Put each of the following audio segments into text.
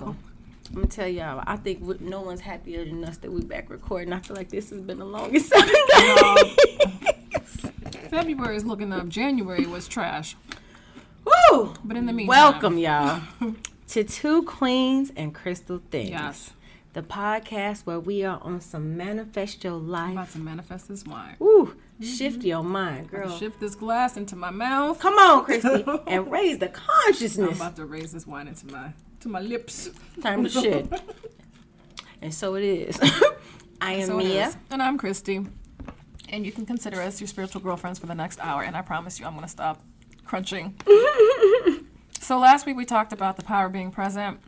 welcome. I'm going to tell y'all, I think no one's happier than us that we're back recording. I feel like this has been the longest 7 days. February is looking up. January was trash. Woo! But in the meantime. Welcome, y'all, to Two Queens and Crystal Things. Yes. The podcast where we are on some manifest your life. I'm about to manifest this wine. Woo! Shift your mind, girl. Shift this glass into my mouth. Come on, Christy, and raise the consciousness. I'm about to raise this wine into my lips. Time to shit. And so it is. I am Mia. And I'm Christy. And you can consider us your spiritual girlfriends for the next hour. And I promise you I'm going to stop crunching. So last week we talked about the power of being present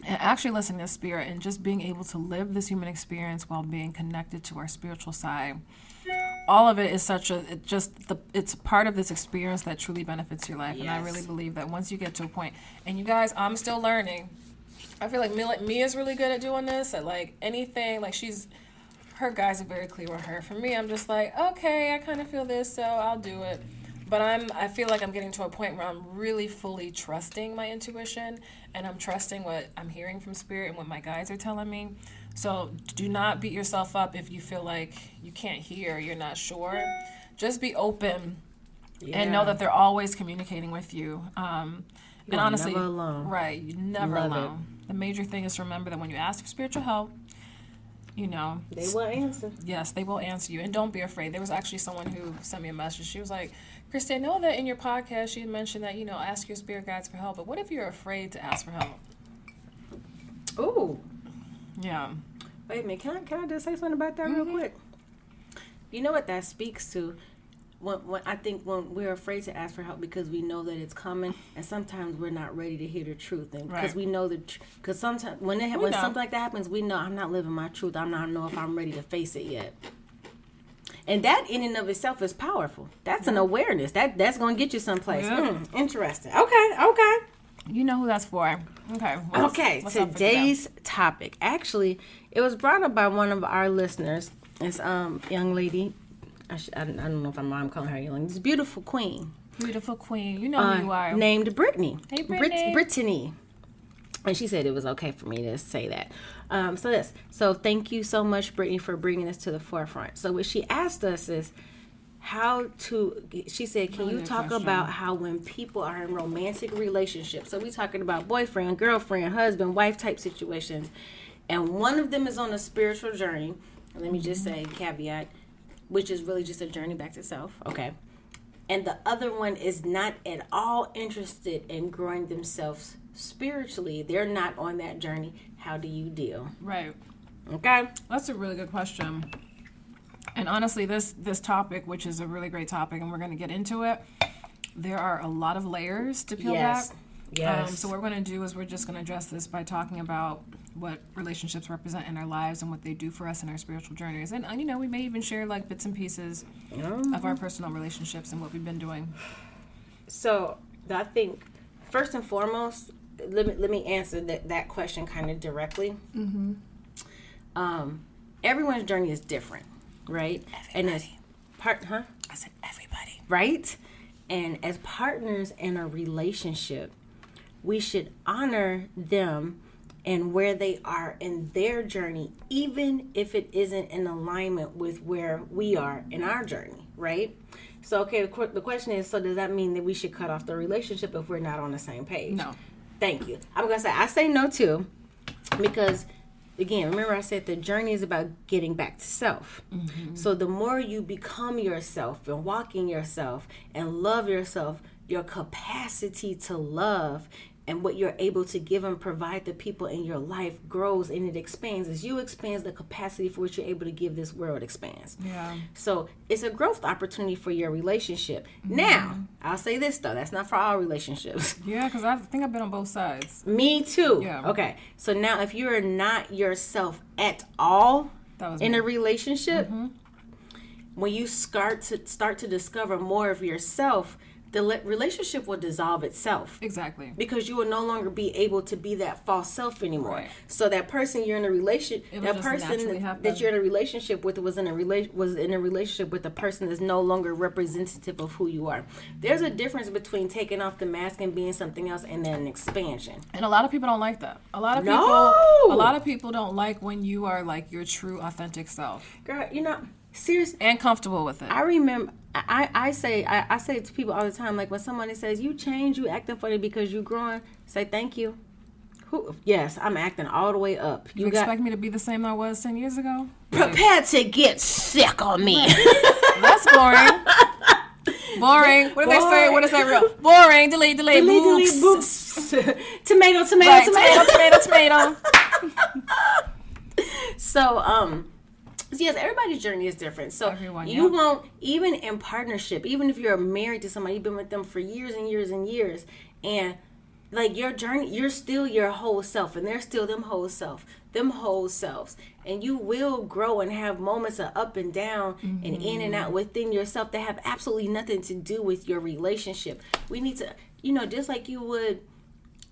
and actually listening to spirit and just being able to live this human experience while being connected to our spiritual side. All of it is it's part of this experience that truly benefits your life. Yes. And I really believe that once you get to a point, and you guys, I'm still learning. I feel like Mia's really good at doing this, at like anything, like her guys are very clear with her. For me, I'm just like, okay, I kind of feel this, so I'll do it. But I feel like I'm getting to a point where I'm really fully trusting my intuition, and I'm trusting what I'm hearing from spirit and what my guides are telling me. So do not beat yourself up if you feel like you can't hear, you're not sure. Just be open and know that they're always communicating with you. And honestly, never alone. Right, you're never alone. The major thing is to remember that when you ask for spiritual help, they will answer. Yes, they will answer you. And don't be afraid. There was actually someone who sent me a message. She was like, Christy, I know that in your podcast you mentioned that, ask your spirit guides for help. But what if you're afraid to ask for help? Ooh. Yeah. Wait a minute. Can I just say something about that real quick? You know what that speaks to? I think when we're afraid to ask for help because we know that it's coming, and sometimes we're not ready to hear the truth, and because we know because sometimes when something like that happens, we know I'm not living my truth. I don't know if I'm ready to face it yet, and that in and of itself is powerful. That's an awareness that's going to get you someplace. Interesting. Okay. You know who that's for. Okay. What's Today's topic, actually, it was brought up by one of our listeners. This young lady. I don't know if I'm calling her young. This beautiful queen. Beautiful queen. You know who you are. Named Brittany. Hey, Brittany. Brittany. And she said it was okay for me to say that. So thank you so much, Brittany, for bringing this to the forefront. So what she asked us is she said, can you talk about how when people are in romantic relationships, so we're talking about boyfriend, girlfriend, husband, wife type situations, and one of them is on a spiritual journey, let me just say, caveat, which is really just a journey back to self, okay? And the other one is not at all interested in growing themselves spiritually. They're not on that journey. How do you deal? Right. Okay? That's a really good question. And honestly, this topic, which is a really great topic, and we're going to get into it, there are a lot of layers to peel back. Yes. So what we're going to do is we're just going to address this by talking about what relationships represent in our lives and what they do for us in our spiritual journeys. And, we may even share, like, bits and pieces of our personal relationships and what we've been doing. So I think, first and foremost, let me answer that question kind of directly. Mm-hmm. Everyone's journey is different, right? Everybody. And I said everybody. Right? And as partners in a relationship, we should honor them and where they are in their journey, even if it isn't in alignment with where we are in our journey, right? So, okay, the question is, so does that mean that we should cut off the relationship if we're not on the same page? No. Thank you. I say no too, because, again, remember I said the journey is about getting back to self. Mm-hmm. So the more you become yourself and walk in yourself and love yourself, your capacity to love and what you're able to give and provide the people in your life grows and it expands. As you expand, the capacity for what you're able to give this world expands. Yeah. So it's a growth opportunity for your relationship. Mm-hmm. Now, I'll say this though, that's not for all relationships. Yeah, because I think I've been on both sides. Me too. Yeah. Okay. So now if you're not yourself at all in a relationship, when you start to discover more of yourself, the relationship will dissolve itself. Exactly. Because you will no longer be able to be that false self anymore. Right. So that person you're in a relationship, that person that you're in a relationship with was in a relationship with a person that's no longer representative of who you are. There's a difference between taking off the mask and being something else, and then an expansion. And a lot of people don't like that. A lot of people don't like when you are like your true, authentic self. Girl, seriously, and comfortable with it. I remember. I say it to people all the time. Like when somebody says you change, you acting funny because you growing. Say thank you. Yes, I'm acting all the way up. You expect me to be the same I was 10 years ago? Prepare to get sick on me. That's boring. Boring. What do they say? What is that real? Boring. Delete. Boops. Tomato. Right, tomato. So, yes, everybody's journey is different. So you won't, even in partnership, even if you're married to somebody, you've been with them for years and years and years, and like your journey, you're still your whole self, and they're still them whole selves, and you will grow and have moments of up and down and in and out within yourself that have absolutely nothing to do with your relationship. We need to, just like you would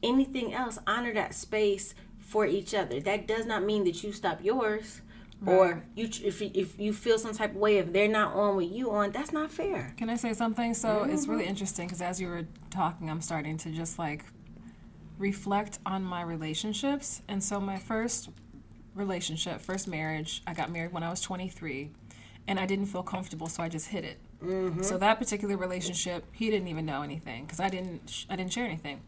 anything else, honor that space for each other. That does not mean that you stop yours. Right. Or if you feel some type of way, if they're not on what you on, that's not fair. Can I say something? So it's really interesting because as you were talking, I'm starting to just like reflect on my relationships. And so my first marriage, I got married when I was 23, and I didn't feel comfortable, so I just hid it. So that particular relationship, he didn't even know anything because I didn't share anything.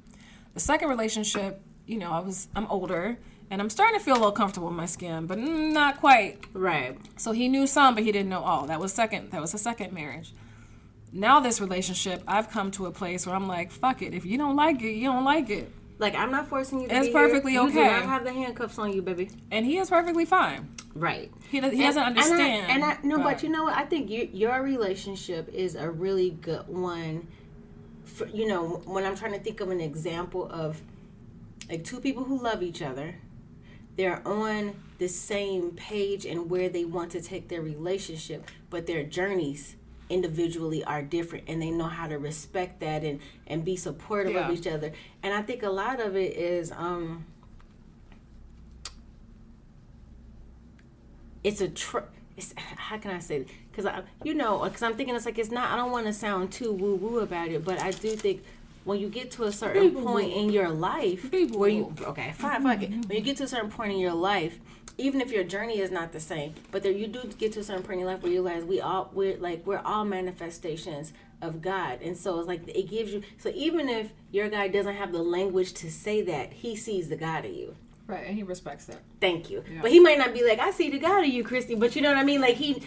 The second relationship, I'm older. And I'm starting to feel a little comfortable in my skin, but not quite. Right. So he knew some, but he didn't know all. That was a second marriage. Now this relationship, I've come to a place where I'm like, fuck it. If you don't like it, you don't like it. Like, I'm not forcing you to it's be perfectly here. okay. You do not have the handcuffs on you, baby. And he is perfectly fine. Right. He doesn't understand. But you know what? I think your relationship is a really good one. For, when I'm trying to think of an example of like two people who love each other. They're on the same page and where they want to take their relationship, but their journeys individually are different, and they know how to respect that and be supportive of each other. And I think a lot of it is how can I say it? Because I'm thinking it's like it's not. I don't want to sound too woo woo about it, but I do think. When you get to a certain point in your life, where you when you get to a certain point in your life, even if your journey is not the same, but you do get to a certain point in your life where you realize we're all manifestations of God, and so it's like it gives you. So even if your guy doesn't have the language to say that, he sees the God in you. Right, and he respects that. Thank you. Yeah. But he might not be like, I see the God in you, Christy. But you know what I mean? Like he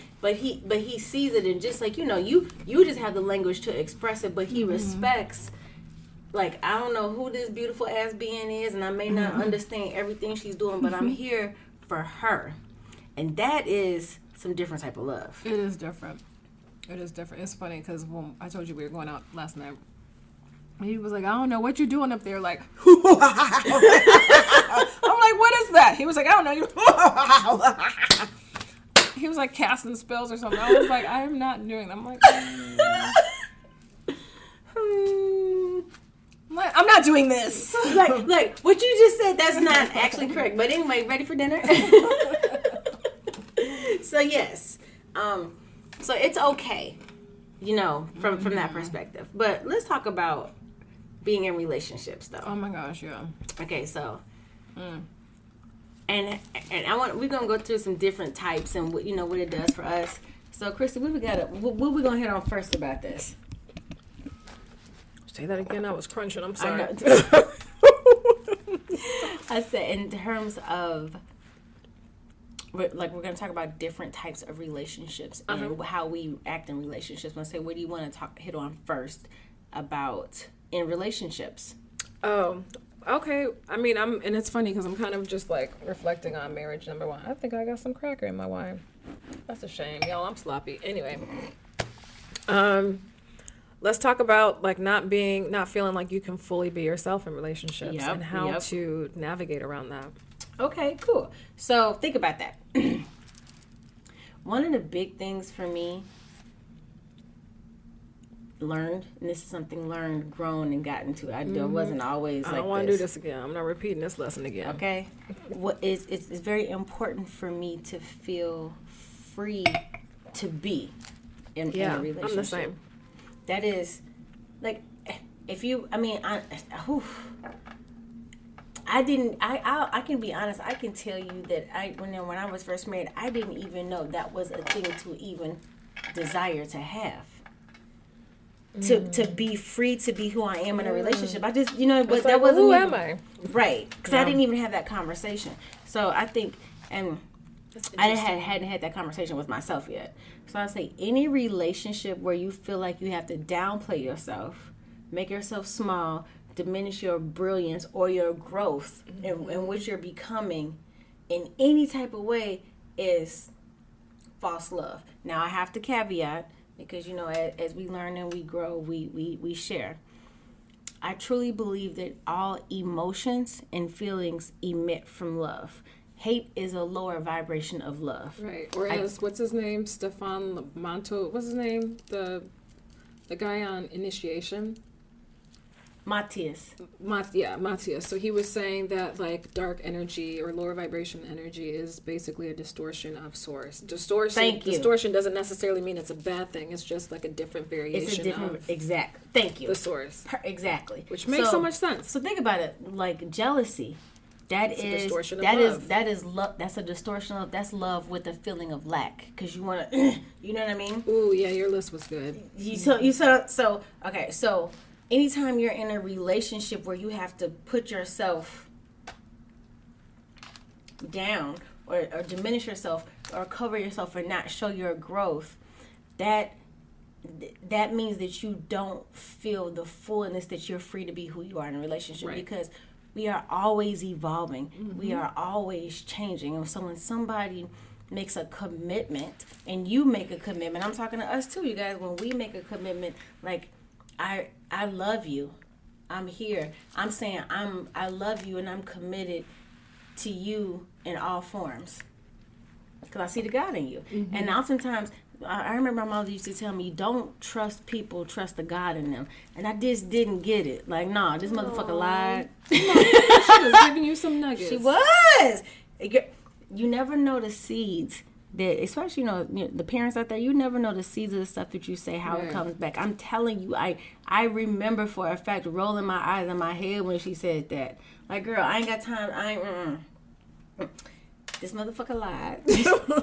sees it, and just like you just have the language to express it, but he respects. Like, I don't know who this beautiful ass being is, and I may not understand everything she's doing, but I'm here for her. And that is some different type of love. It is different. It's funny because when I told you we were going out last night, he was like, I don't know what you doing up there. Like, I'm like, what is that? He was like, I don't know. He was like casting spells or something. I was like, I am not doing that. I'm like, I'm not doing this. Like what you just said, that's not actually correct. But anyway, ready for dinner? So yes. So it's okay, from that perspective. But let's talk about being in relationships though. Oh my gosh, yeah. Okay, so and we're gonna go through some different types and what it does for us. So Christy, what we gonna hit on first about this? Say that again. I was crunching. I'm sorry. I said in terms of, we're going to talk about different types of relationships and how we act in relationships. I say, what do you want to hit on first about in relationships? Oh, okay. I mean, and it's funny because I'm kind of just like reflecting on marriage. Number one, I think I got some cracker in my wine. That's a shame, y'all. I'm sloppy. Anyway, let's talk about like not feeling like you can fully be yourself in relationships and how to navigate around that. Okay, cool. So think about that. One of the big things for me learned, and this is something learned, grown, and gotten to. I wasn't always I like don't want to do this again. I'm not repeating this lesson again. Okay, it's very important for me to feel free to be in a relationship. I'm the same. That is, like, if you, I mean, I didn't. I can be honest. I can tell you that when I was first married, I didn't even know that was a thing to even desire to have. To be free to be who I am in a relationship. I just, but that wasn't. Who am I? Right, because I didn't even have that conversation. So I think, and I hadn't had that conversation with myself yet. So I say any relationship where you feel like you have to downplay yourself, make yourself small, diminish your brilliance or your growth in which you're becoming in any type of way is false love. Now I have to caveat, because as we learn and we grow, we share. I truly believe that all emotions and feelings emit from love. Hate is a lower vibration of love. Right. Or as what's his name? Stefan Monto. What's his name? The guy on Initiation. Matthias. Matthias. So he was saying that like dark energy or lower vibration energy is basically a distortion of source. Distortion doesn't necessarily mean it's a bad thing. It's just like a different variation. It's a different Thank you. The source. Exactly. Which makes so much sense. So think about it. Like jealousy. That's a distortion of love. That is love. That's a distortion of. That's love with a feeling of lack, because you want to. You know what I mean? Ooh, yeah, your list was good. Okay. So anytime you're in a relationship where you have to put yourself down or diminish yourself or cover yourself or not show your growth, that means that you don't feel the fullness that you're free to be who you are in a relationship, right? Because we are always evolving. Mm-hmm. We are always changing. And so when somebody makes a commitment and you make a commitment, I'm talking to us too, you guys, when we make a commitment, like, I love you. I'm here. I'm saying I love you and I'm committed to you in all forms. Because I see the God in you. Mm-hmm. And oftentimes, I remember my mother used to tell me, don't trust people, trust the God in them. And I just didn't get it. Like, nah, this motherfucker lied. She was giving you some nuggets. She was. You never know the seeds that, especially, the parents out there, you never know the seeds of the stuff that you say, how it comes back. I'm telling you, I remember for a fact rolling my eyes in my head when she said that. Like, girl, I ain't got time. This motherfucker lied.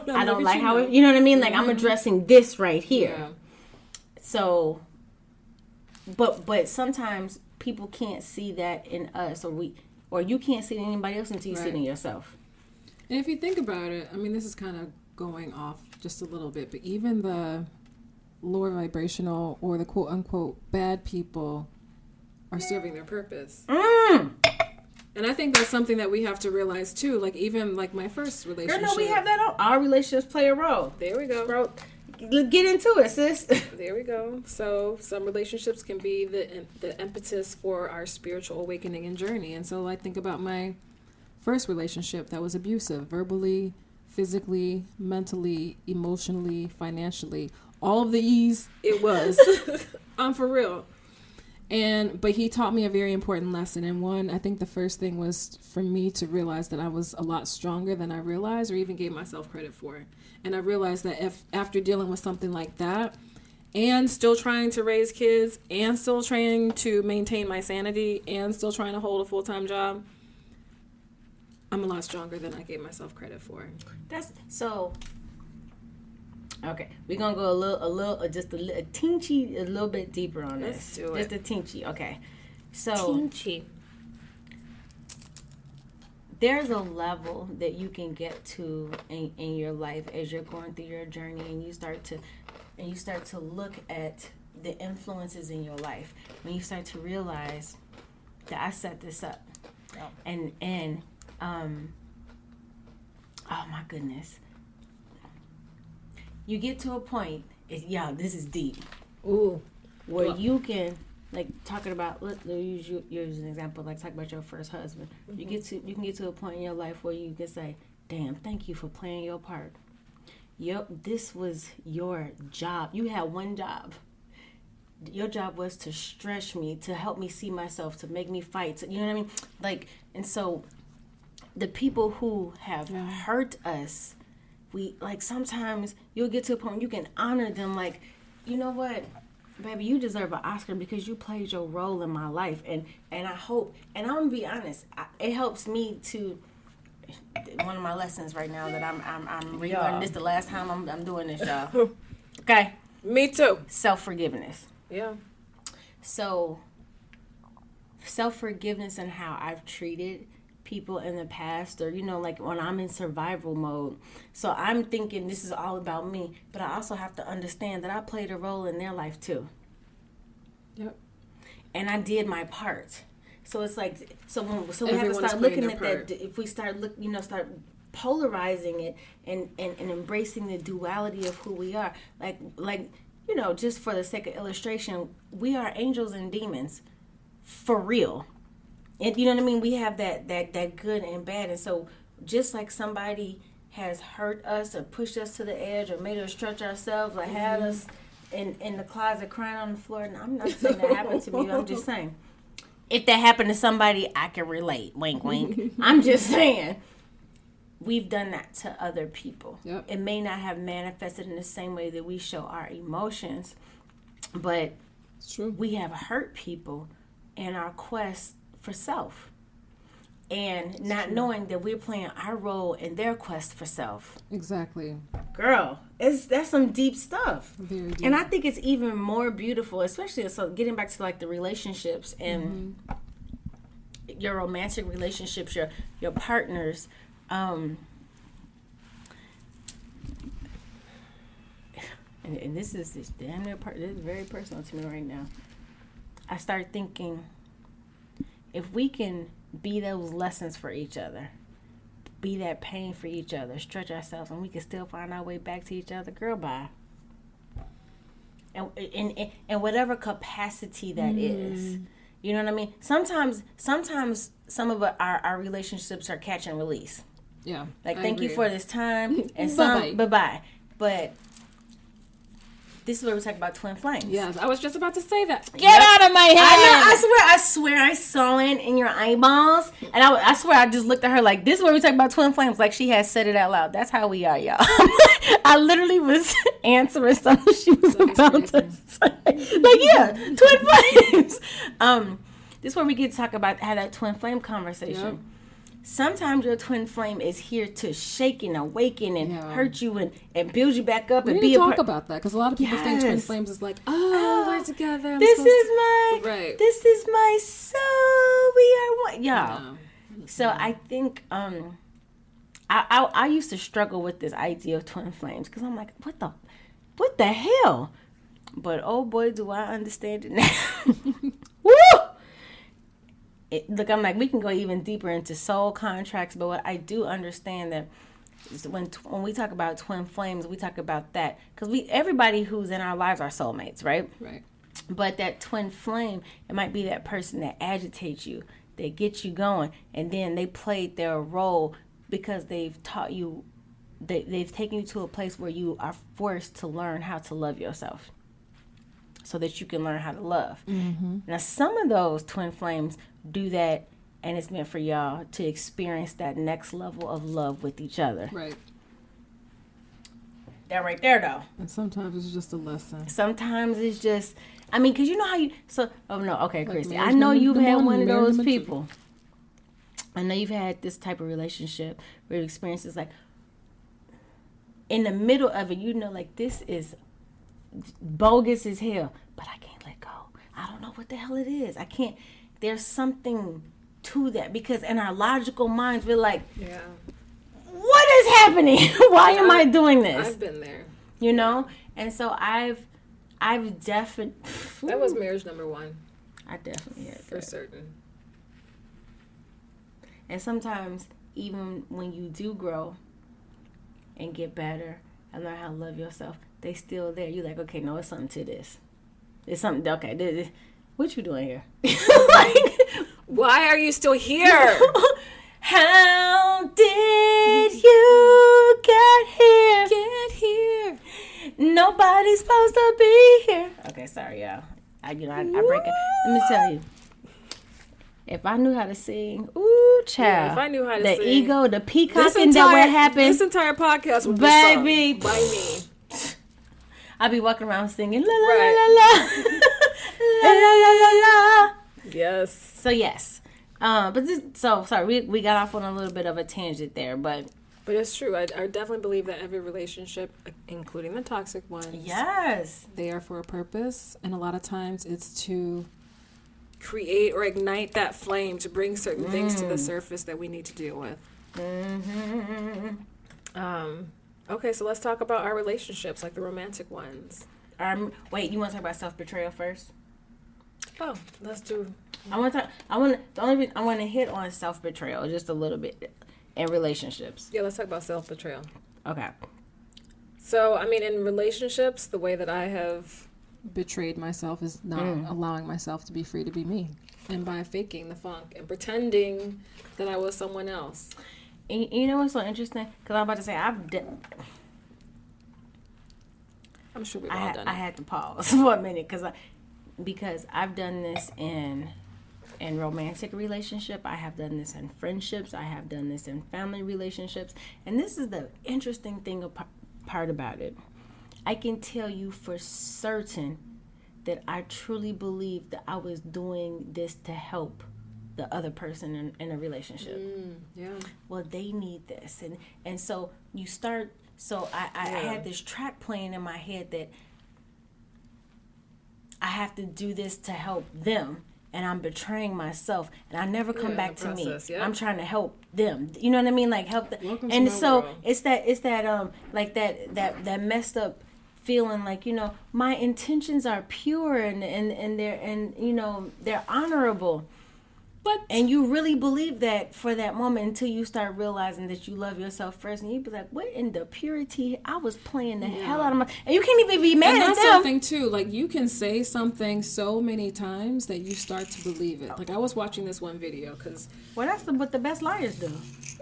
I don't like how you know what I mean? Like, I'm addressing this right here. Yeah. So, but sometimes people can't see that in us, or you can't see it in anybody else until you see it in yourself. And if you think about it, I mean, this is kind of going off just a little bit, but even the lower vibrational or the quote unquote bad people are serving their purpose. And I think that's something that we have to realize too. Like, even like my first relationship. Girl, no, we have that on. Our relationships play a role. There we go. Bro, get into it, sis. There we go. So some relationships can be the impetus for our spiritual awakening and journey. And so I think about my first relationship that was abusive, verbally, physically, mentally, emotionally, financially. All of the E's it was. I'm for real. But he taught me a very important lesson. And one, I think the first thing was for me to realize that I was a lot stronger than I realized or even gave myself credit for. And I realized that if after dealing with something like that and still trying to raise kids and still trying to maintain my sanity and still trying to hold a full-time job, I'm a lot stronger than I gave myself credit for. That's so. Okay, we're gonna go a little, a little bit deeper on this. Let's do it. Just a teensy. Okay, so teensy. There's a level that you can get to in your life as you're going through your journey, and you start to look at the influences in your life. When you start to realize that I set this up, and oh my goodness. You get to a point, this is deep. Ooh. Where you can, like, talking about, let's use you as an example, like, talk about your first husband. Mm-hmm. You can get to a point in your life where you can say, damn, thank you for playing your part. Yep, this was your job. You had one job. Your job was to stretch me, to help me see myself, to make me fight. You know what I mean? Like, and so the people who have hurt us, we like sometimes you'll get to a point where you can honor them. Like, you know what, baby, you deserve an Oscar because you played your role in my life. And I hope, and I'm gonna be honest, it helps me to. One of my lessons right now that I'm relearning this the last time I'm doing this, y'all. Okay. Me too. Self-forgiveness. Yeah. So, self-forgiveness and how I've treated people in the past, or, you know, like when I'm in survival mode. So I'm thinking this is all about me, but I also have to understand that I played a role in their life too. Yep. And I did my part. So it's like, so we have to Everyone's start playing looking their at part. that. If we start start polarizing it and embracing the duality of who we are, like you know, just for the sake of illustration, we are angels and demons, for real. And you know what I mean? We have that good and bad, and so just like somebody has hurt us or pushed us to the edge or made us stretch ourselves or had us in the closet crying on the floor. And I'm not saying that happened to me. I'm just saying, if that happened to somebody, I can relate. Wink, wink. I'm just saying, we've done that to other people. Yep. It may not have manifested in the same way that we show our emotions, but It's true. we have hurt people in our quest for self. And not knowing that we're playing our role in their quest for self. Exactly. Girl, that's some deep stuff. Very deep. And I think it's even more beautiful, especially so getting back to like the relationships and your romantic relationships, your partners. And this is damn near part. This is very personal to me right now. I start thinking, if we can be those lessons for each other, be that pain for each other, stretch ourselves, and we can still find our way back to each other, girl, bye. And in whatever capacity that is, you know what I mean. Sometimes some of our relationships are catch and release. Yeah. Like, I thank you agree. for this time, and Bye-bye. some bye-bye. But this is where we talk about twin flames. Yes, I was just about to say that. Get out of my head! I swear, I saw it in your eyeballs, and I swear, I just looked at her like, this is where we talk about twin flames, like she has said it out loud. That's how we are, y'all. I literally was answering something she was about to say. Like, yeah, twin flames. This is where we get to talk about, have that twin flame conversation. Yep. Sometimes your twin flame is here to shake and awaken and Yeah. hurt you and build you back up We and need be to a talk part. about that because a lot of people think twin Yes. flames is like, oh, we're together. I'm This supposed is to-" my Right. This is my soul. We are one, y'all. No. So I think I used to struggle with this idea of twin flames because I'm like, what the hell? But oh boy, do I understand it now. Woo! Look, I'm like, we can go even deeper into soul contracts, but what I do understand that is when we talk about twin flames, we talk about that because everybody who's in our lives are soulmates, right? Right. But that twin flame, it might be that person that agitates you, that gets you going, and then they played their role because they've taught you, they've taken you to a place where you are forced to learn how to love yourself so that you can learn how to love. Mm-hmm. Now, some of those twin flames do that, and it's meant for y'all to experience that next level of love with each other. Right. That right there, though. And sometimes it's just a lesson. Sometimes it's just, I mean, because you know how you, okay, Like Christy, marriage I know number you've had one, one of marriage those number two. people. I know you've had this type of relationship where you experience is like, in the middle of it, you know, like, this is bogus as hell, but I can't let go. I don't know what the hell it is. I can't, there's something to that because in our logical minds, we're like, Yeah. what is happening? Why am I doing this? I've been there. You know? And so I've definitely... That was marriage number one, I definitely had for that. certain. And sometimes, even when you do grow and get better and learn how to love yourself, they still there. You're like, okay, no, it's something to this. It's something, okay, what you doing here? Like, Why are you still here? how did you get here? Get here. Nobody's supposed to be here. Okay, sorry, y'all. I break it. Let me tell you. If I knew how to sing, ooh, child. Yeah, if I knew how to the sing. ego, the peacocking that would happen. This entire podcast would be Baby. sung by me. I'd be walking around singing la la Right. la la la la la la. Yes. So yes, but this, so sorry we got off on a little bit of a tangent there, but it's true. I definitely believe that every relationship, including the toxic ones, yes, They are for a purpose, and a lot of times it's to create or ignite that flame to bring certain things to the surface that we need to deal with. Okay, so let's talk about our relationships, like the romantic ones. wait, you want to talk about self-betrayal first? Oh, let's do. I want to hit on self-betrayal just a little bit in relationships. Yeah, let's talk about self-betrayal. Okay. So, I mean, in relationships, the way that I have betrayed myself is not allowing myself to be free to be me. and by faking the funk and pretending that I was someone else. And you know what's so interesting? Because I'm about to say I'm sure we've all done I it. had to pause for a minute because I've done this in romantic relationship. I have done this in friendships. I have done this in family relationships. And this is the interesting thing part about it. I can tell you for certain that I truly believe that I was doing this to help the other person in a relationship. Yeah. Well, they need this. And so you start, so I had this track playing in my head that I have to do this to help them, and I'm betraying myself, and I never come back to process, me. yeah. I'm trying to help them. You know what I mean? Like help them. Welcome to And my so world. it's that like that messed up feeling, like, you know, my intentions are pure and they're honorable. And you really believe that for that moment until you start realizing that you love yourself first, and you be like, what in the purity? I was playing the hell out of my... And you can't even be mad And at that's them. something too. Like, you can say something so many times that you start to believe it. Like, I was watching this one video because Well, that's what the best liars do.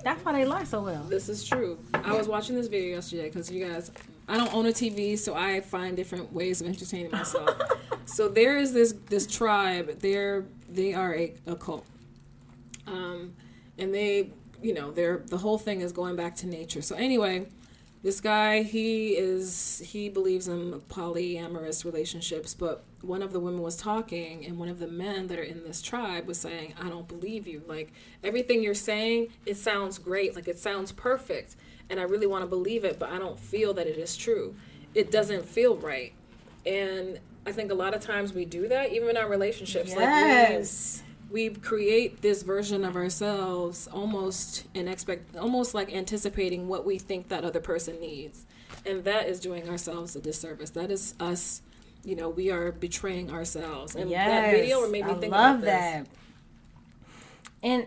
That's why they lie so well. This is true. I was watching this video yesterday because you guys, I don't own a TV, so I find different ways of entertaining myself. So there is this tribe. They are a cult. And they, the whole thing is going back to nature. So anyway, this guy, he believes in polyamorous relationships, but one of the women was talking, and one of the men that are in this tribe was saying, I don't believe you. Like, everything you're saying, it sounds great. Like, it sounds perfect. And I really want to believe it, but I don't feel that it is true. It doesn't feel right. And I think a lot of times we do that, even in our relationships. Yes. We create this version of ourselves almost like anticipating what we think that other person needs. And that is doing ourselves a disservice. That is us, we are betraying ourselves. And that video made me think about this. I love that.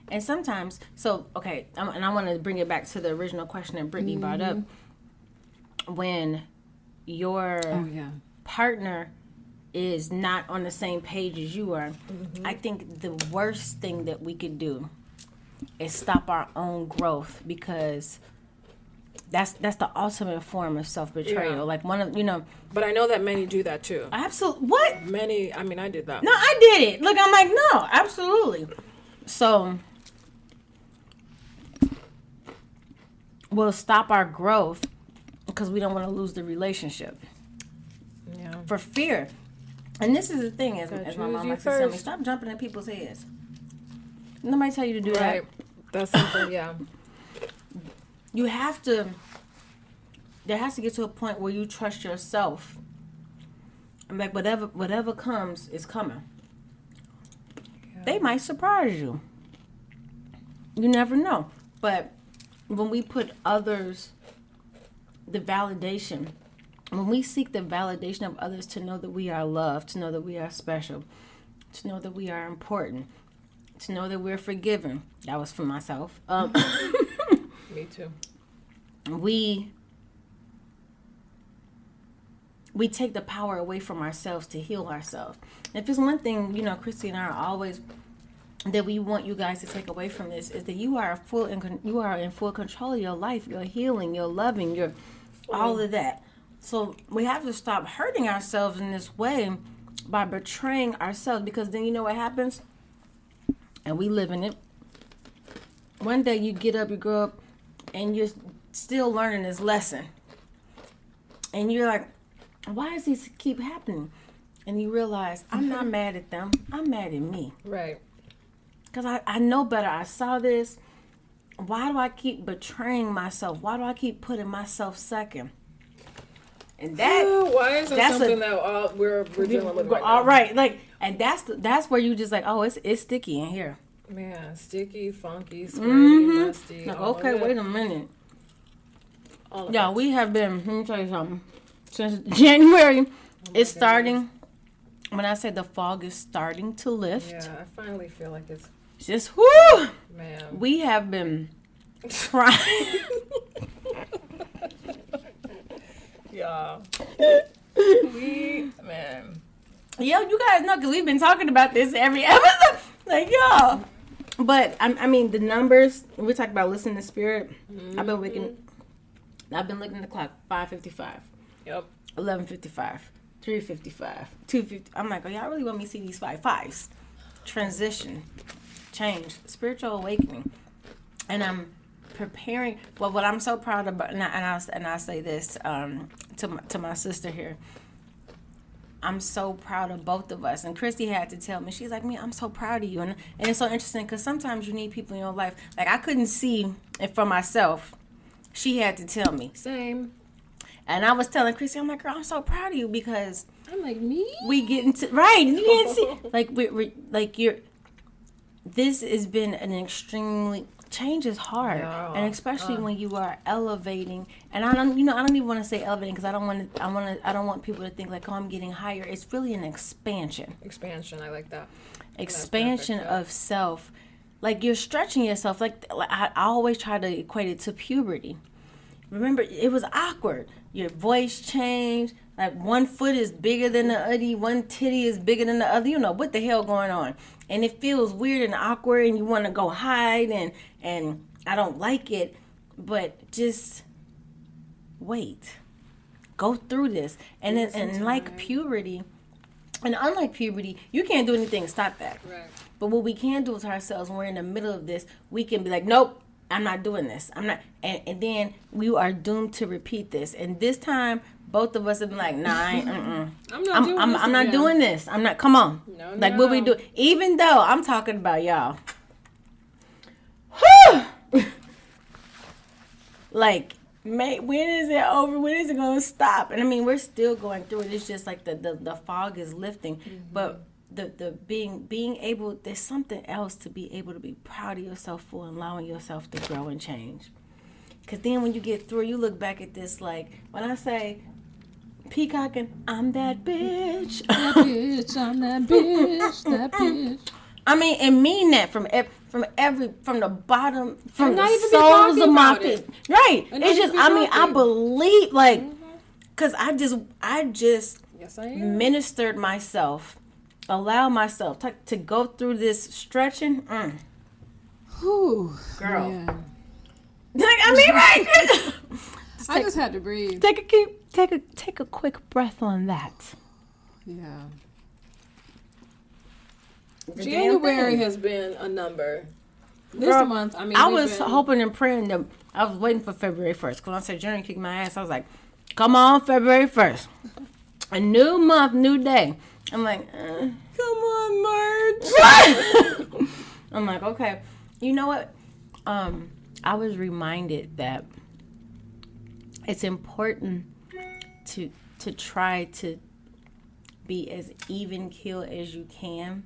And sometimes, so, okay, and I want to bring it back to the original question that Brittany brought up. When your partner is not on the same page as you are, I think the worst thing that we could do is stop our own growth, because that's the ultimate form of self-betrayal. Yeah. Like But I know that many do that too. absolutely. What? Many, I mean, I did that. No, I did it. Look, I'm like, no, absolutely. So we'll stop our growth because we don't want to lose the relationship. Yeah. For fear. And this is the thing, as my choose mom you likes to tell me, first. stop jumping in people's heads. Nobody tell you to do Right. that. That's something, yeah. You have to, there has to get to a point where you trust yourself. I'm like, whatever comes is coming. Yeah. They might surprise you. You never know. But when we put others, the validation, when we seek the validation of others to know that we are loved, to know that we are special, to know that we are important, to know that we're forgiven. That was for myself. Me too. We take the power away from ourselves to heal ourselves. If there's one thing, Christy and I are always, that we want you guys to take away from this, is that you are in full control of your life, your healing, your loving, your all of that. So we have to stop hurting ourselves in this way by betraying ourselves, because then you know what happens? And we live in it. One day you get up, you grow up, and you're still learning this lesson. And you're like, why does this keep happening? And you realize, I'm not mad at them. I'm mad at me. Right. Because I know better. I saw this. Why do I keep betraying myself? Why do I keep putting myself second? And that why is that something that we're dealing with right all now? right, like, and that's where you just like, oh, it's sticky in here. Man, sticky, funky, squirty, musty. Like, all okay, of it. wait a minute. All of Yeah, it. we have been. Let me tell you something. Since January, it's starting. When I say the fog is starting to lift, Yeah, I finally feel like it's, just whoo. man. We have been trying. Yeah. Man. Yo, you guys know, because we've been talking about this every episode. Like, y'all. But, I mean, the numbers, we talk about listening to spirit. I've been looking at the clock, 5:55. Yep. 11:55. 3:55. 2:50. I'm like, oh, y'all really want me to see these 5/5s? Transition. Change. Spiritual awakening. And I'm preparing. Well, what I'm so proud about, and I say this to my sister here. I'm so proud of both of us. And Christy had to tell me, she's like, me, I'm so proud of you. And it's so interesting because sometimes you need people in your life. Like, I couldn't see it for myself. She had to tell me. Same. And I was telling Christy, I'm like, girl, I'm so proud of you because I'm like, me? we get into, right, you didn't see, like, this has been an extremely, change is hard. Yeah. And especially when you are elevating, and I don't even want to say elevating because I don't want people to think like, oh, I'm getting higher. It's really an expansion. Expansion, I like that. Expansion That's perfect, yeah. of self. Like, you're stretching yourself. Like I always try to equate it to puberty. Remember, it was awkward. Your voice changed. Like, one foot is bigger than the other. One titty is bigger than the other. You know, what the hell going on? And it feels weird and awkward, and you want to go hide, and I don't like it. But just wait. Go through this. And then, and like puberty, and unlike puberty, you can't do anything to stop that. Right. But what we can do to ourselves when we're in the middle of this, we can be like, nope, I'm not doing this. I'm not. And then we are doomed to repeat this. And this time, both of us have been like, nah, I'm not doing this. I'm not, come on. No, like, no. what we do. Even though I'm talking about y'all. Whew! Like, when is it over? When is it going to stop? And I mean, we're still going through it. It's just like the fog is lifting. Mm-hmm. But the being able, there's something else to be able to be proud of yourself for, allowing yourself to grow and change. Because then when you get through, you look back at this like, when I say peacocking, I'm that bitch. That bitch, I'm that bitch, that bitch. I mean, and mean that from the bottom, from And not the even be soles cocky of my about it. feet. Right. And It's not just, even I be mean, I cocky. believe, like, because I just Yes, I am. ministered myself, allow myself to go through this stretching. Whew, Girl. man. Like, I mean, right? I just had to breathe. Take a quick breath on that. Yeah. The damn January thing. has been a number. This Girl, month, I mean, I we've was been- hoping and praying that I was waiting for February 1st. Because when I said January kicked my ass, I was like, come on, February 1st. A new month, new day. I'm like, come on, March. I'm like, okay. You know what? I was reminded that it's important to try to be as even keel as you can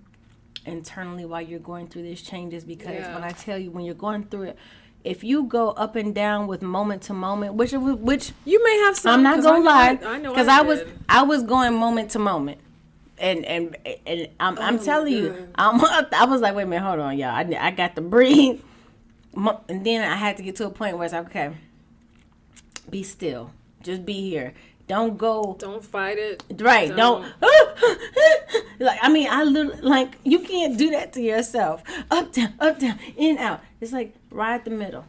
internally while you're going through these changes, because when I tell you, when you're going through it, if you go up and down with moment to moment, which you may have some. I'm not gonna lie, I know because I I was going moment to moment, and I'm telling you, I was like, wait a minute, hold on, y'all, I got to breathe, and then I had to get to a point where it's like, okay, be still, just be here. Don't go. Don't fight it. Right. Don't. Like, I mean, I literally, like, you can't do that to yourself. Up, down, in, out. It's like ride the middle.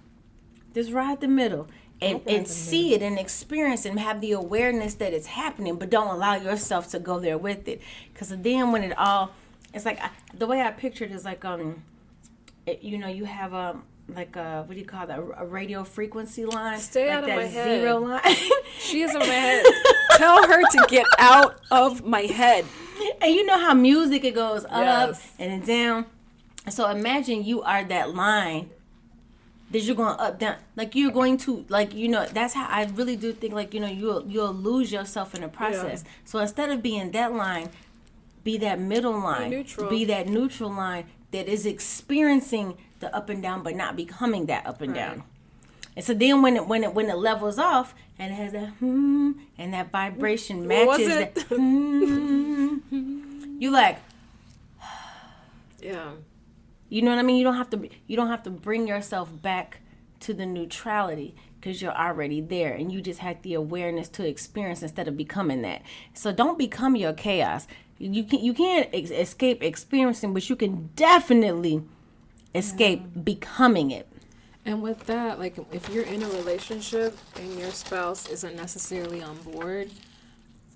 Just ride the middle. And see it and experience and have the awareness that it's happening, but don't allow yourself to go there with it. Because then when it's like, the way I pictured it is like, you have like a, what do you call that? A radio frequency line. Stay like out of that my head. Zero line. She is in my head. Tell her to get out of my head. And you know how music, it goes up Yes. and then down. So imagine you are that line that you're going up, down. Like you're going to, like, that's how I really do think, like, you'll lose yourself in the process. Yeah. So instead of being that line, be that middle line. neutral. Be that neutral line that is experiencing the up and down, but not becoming that up and Right. down. And so then when it levels off and it has that and that vibration matches was it? that you like, Yeah. you know what I mean? You don't have to bring yourself back to the neutrality because you're already there, and you just had the awareness to experience instead of becoming that. So don't become your chaos. You can't escape experiencing, but you can definitely escape becoming it. And with that, like, if you're in a relationship and your spouse isn't necessarily on board,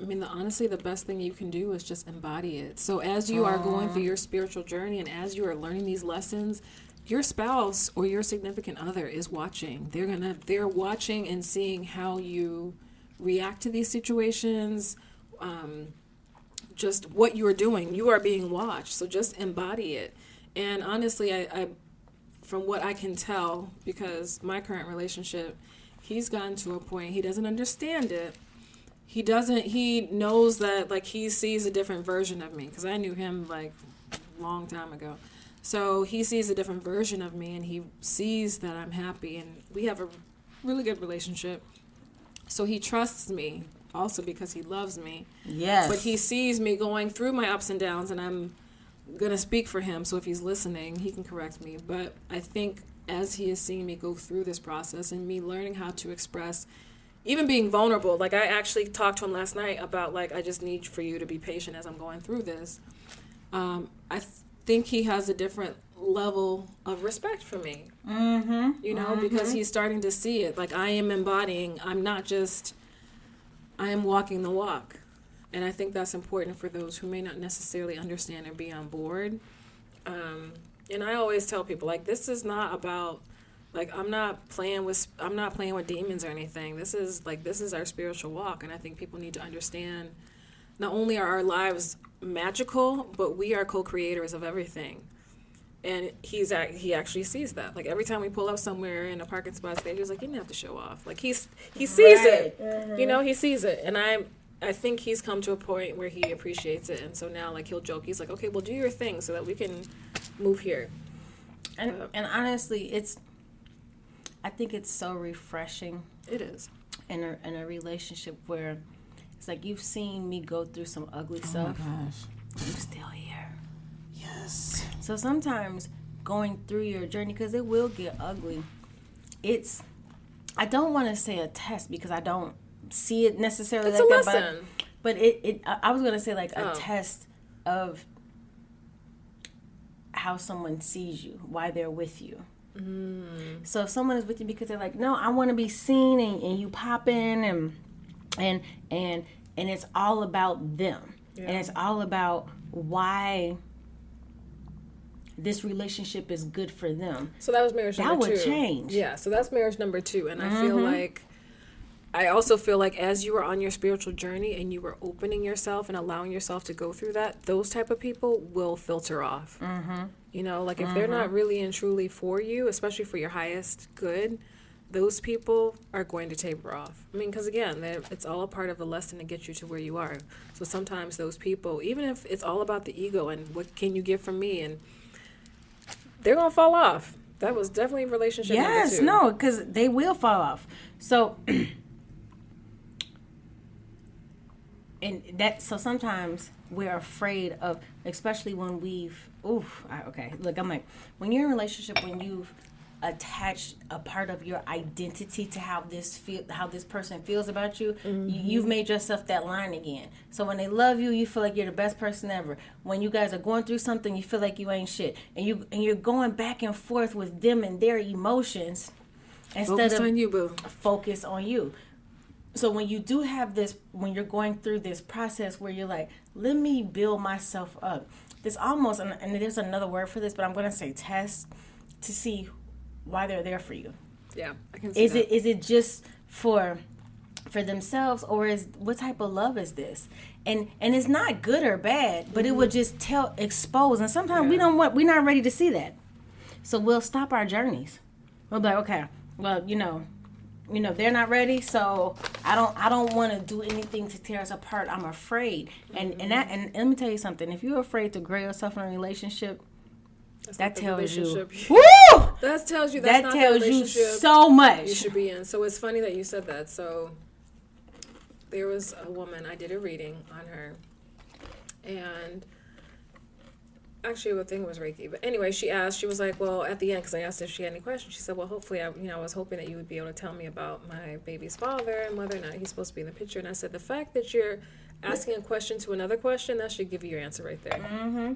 I mean, honestly, the best thing you can do is just embody it. So as you are going through your spiritual journey and as you are learning these lessons, your spouse or your significant other is watching. They're watching and seeing how you react to these situations, just what you are doing. You are being watched. So just embody it. And honestly, I from what I can tell, because my current relationship, he's gotten to a point, he doesn't understand it. He knows that, like, he sees a different version of me, because I knew him, like, a long time ago. So he sees a different version of me, and he sees that I'm happy, and we have a really good relationship. So he trusts me, also because he loves me. Yes. But he sees me going through my ups and downs, and I'm going to speak for him, so if he's listening, he can correct me. But I think as he is seeing me go through this process and me learning how to express, even being vulnerable, like, I actually talked to him last night about, like, I just need for you to be patient as I'm going through this. I think he has a different level of respect for me, because he's starting to see it. Like, I am embodying, I am walking the walk. And I think that's important for those who may not necessarily understand and be on board. And I always tell people, like, this is not about, like, I'm not playing with demons or anything. This is our spiritual walk. And I think people need to understand, not only are our lives magical, but we are co-creators of everything. And he actually sees that. Like, every time we pull up somewhere in a parking spot, he's like, you didn't have to show off. Like, he sees it. Mm-hmm. He sees it. And I think he's come to a point where he appreciates it. And so now, like, he'll joke. He's like, okay, well, do your thing so that we can move here. And honestly, I think it's so refreshing. It is. In a relationship where it's like, you've seen me go through some ugly stuff. Oh my gosh. You're still here. Yes. So sometimes going through your journey, because it will get ugly, I don't want to say a test because I don't see it necessarily it's like a that. lesson. But I was going to say, like, a test of how someone sees you, why they're with you. So if someone is with you because they're like, no, I want to be seen, and you pop in and it's all about them. Yeah. And it's all about why this relationship is good for them. So that was marriage number 2. That would change. Yeah, so that's marriage number 2. And I also feel like as you are on your spiritual journey and you are opening yourself and allowing yourself to go through that, those type of people will filter off. Like, if they're not really and truly for you, especially for your highest good, those people are going to taper off. I mean, because again, it's all a part of the lesson to get you to where you are. So sometimes those people, even if it's all about the ego and what can you get from me, and they're going to fall off. That was definitely relationship number 2. No, because they will fall off. So, so sometimes we're afraid of, especially when I'm like, when you're in a relationship, when you've attached a part of your identity to how this person feels about you, you've made yourself that line again. So when they love you, you feel like you're the best person ever. When you guys are going through something, you feel like you ain't shit, and you're going back and forth with them and their emotions, instead Focus of on you, boo. focus on you. So when you do have this, when you're going through this process where you're like, let me build myself up. This almost, and there's another word for this, but I'm going to say test to see why they're there for you. Yeah, I can see that. Is it just for themselves, or is what type of love is this? And it's not good or bad, but it would just expose. And sometimes we're not ready to see that. So we'll stop our journeys. We'll be like, okay, well, they're not ready, so I don't want to do anything to tear us apart. I'm afraid. And let me tell you something. If you're afraid to grow yourself in a relationship, that tells you. Woo! That tells you that's not the relationship you so much you should be in. So it's funny that you said that. So there was a woman, I did a reading on her, and actually, the thing was Reiki. But anyway, she was like, well, at the end, because I asked if she had any questions, she said, well, hopefully, I was hoping that you would be able to tell me about my baby's father and whether or not he's supposed to be in the picture. And I said, the fact that you're asking a question to another question, that should give you your answer right there. Mm-hmm.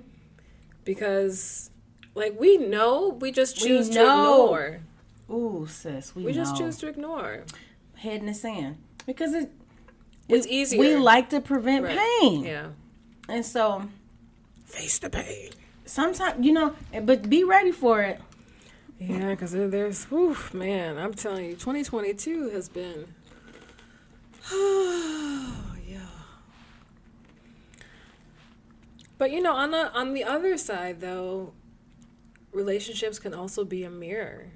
Because, like, we know, we just choose to ignore. Ooh, sis, we just choose to ignore. Head in the sand. Because it's easier. We like to prevent pain. Yeah. And so... face the pain. Sometimes, but be ready for it. Yeah, because there's, man, I'm telling you, 2022 has been, yeah. But, on the other side, though, relationships can also be a mirror.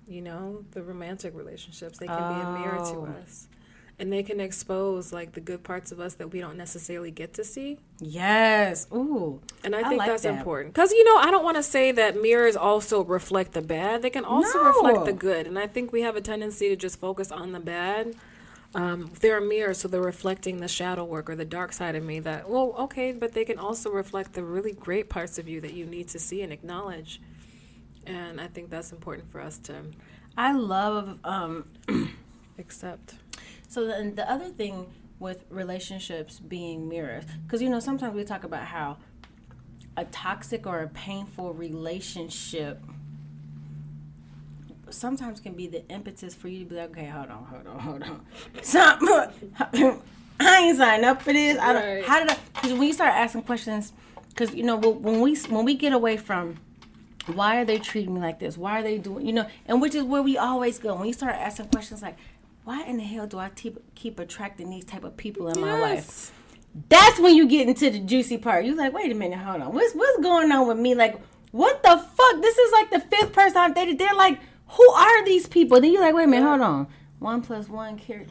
The romantic relationships, they can be a mirror to us. And they can expose, like, the good parts of us that we don't necessarily get to see. Yes. Ooh. And I think that's important. Because, I don't want to say that mirrors also reflect the bad. They can also reflect the good. And I think we have a tendency to just focus on the bad. They're a mirror, so they're reflecting the shadow work or the dark side of me that, well, okay, but they can also reflect the really great parts of you that you need to see and acknowledge. And I think that's important for us to... I love... accept. So the other thing with relationships being mirrors, because, sometimes we talk about how a toxic or a painful relationship sometimes can be the impetus for you to be like, okay, hold on. I ain't signed up for this. Because when you start asking questions, because, when we get away from, why are they treating me like this? Why are they doing, and which is where we always go. When you start asking questions like, why in the hell do I keep attracting these type of people in my life? That's when you get into the juicy part. You're like, wait a minute, hold on. What's going on with me? Like, what the fuck? This is like the 5th person I've dated. They're like, who are these people? Then you're like, wait a minute, hold on. 1 + 1 carry.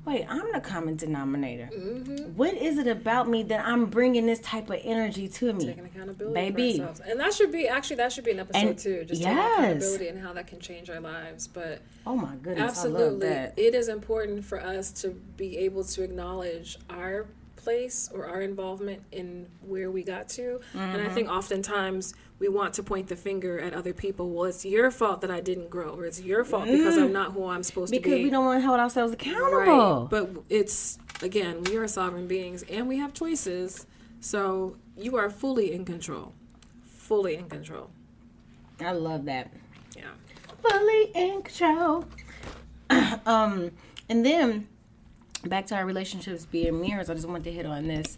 Wait, I'm the common denominator. Mm-hmm. What is it about me that I'm bringing this type of energy to me? Taking accountability baby. for ourselves. And that should be an episode too. Just taking accountability and how that can change our lives. But oh my goodness, absolutely, I love that. It is important for us to be able to acknowledge our place or our involvement in where we got to. Mm-hmm. And I think oftentimes we want to point the finger at other people. Well, it's your fault that I didn't grow, or it's your fault because I'm not who I'm supposed to be. Because we don't want to hold ourselves accountable. Right. But it's, again, we are sovereign beings and we have choices. So you are fully in control. Fully in control. I love that. Yeah. Fully in control. And then back to our relationships being mirrors, I just wanted to hit on this.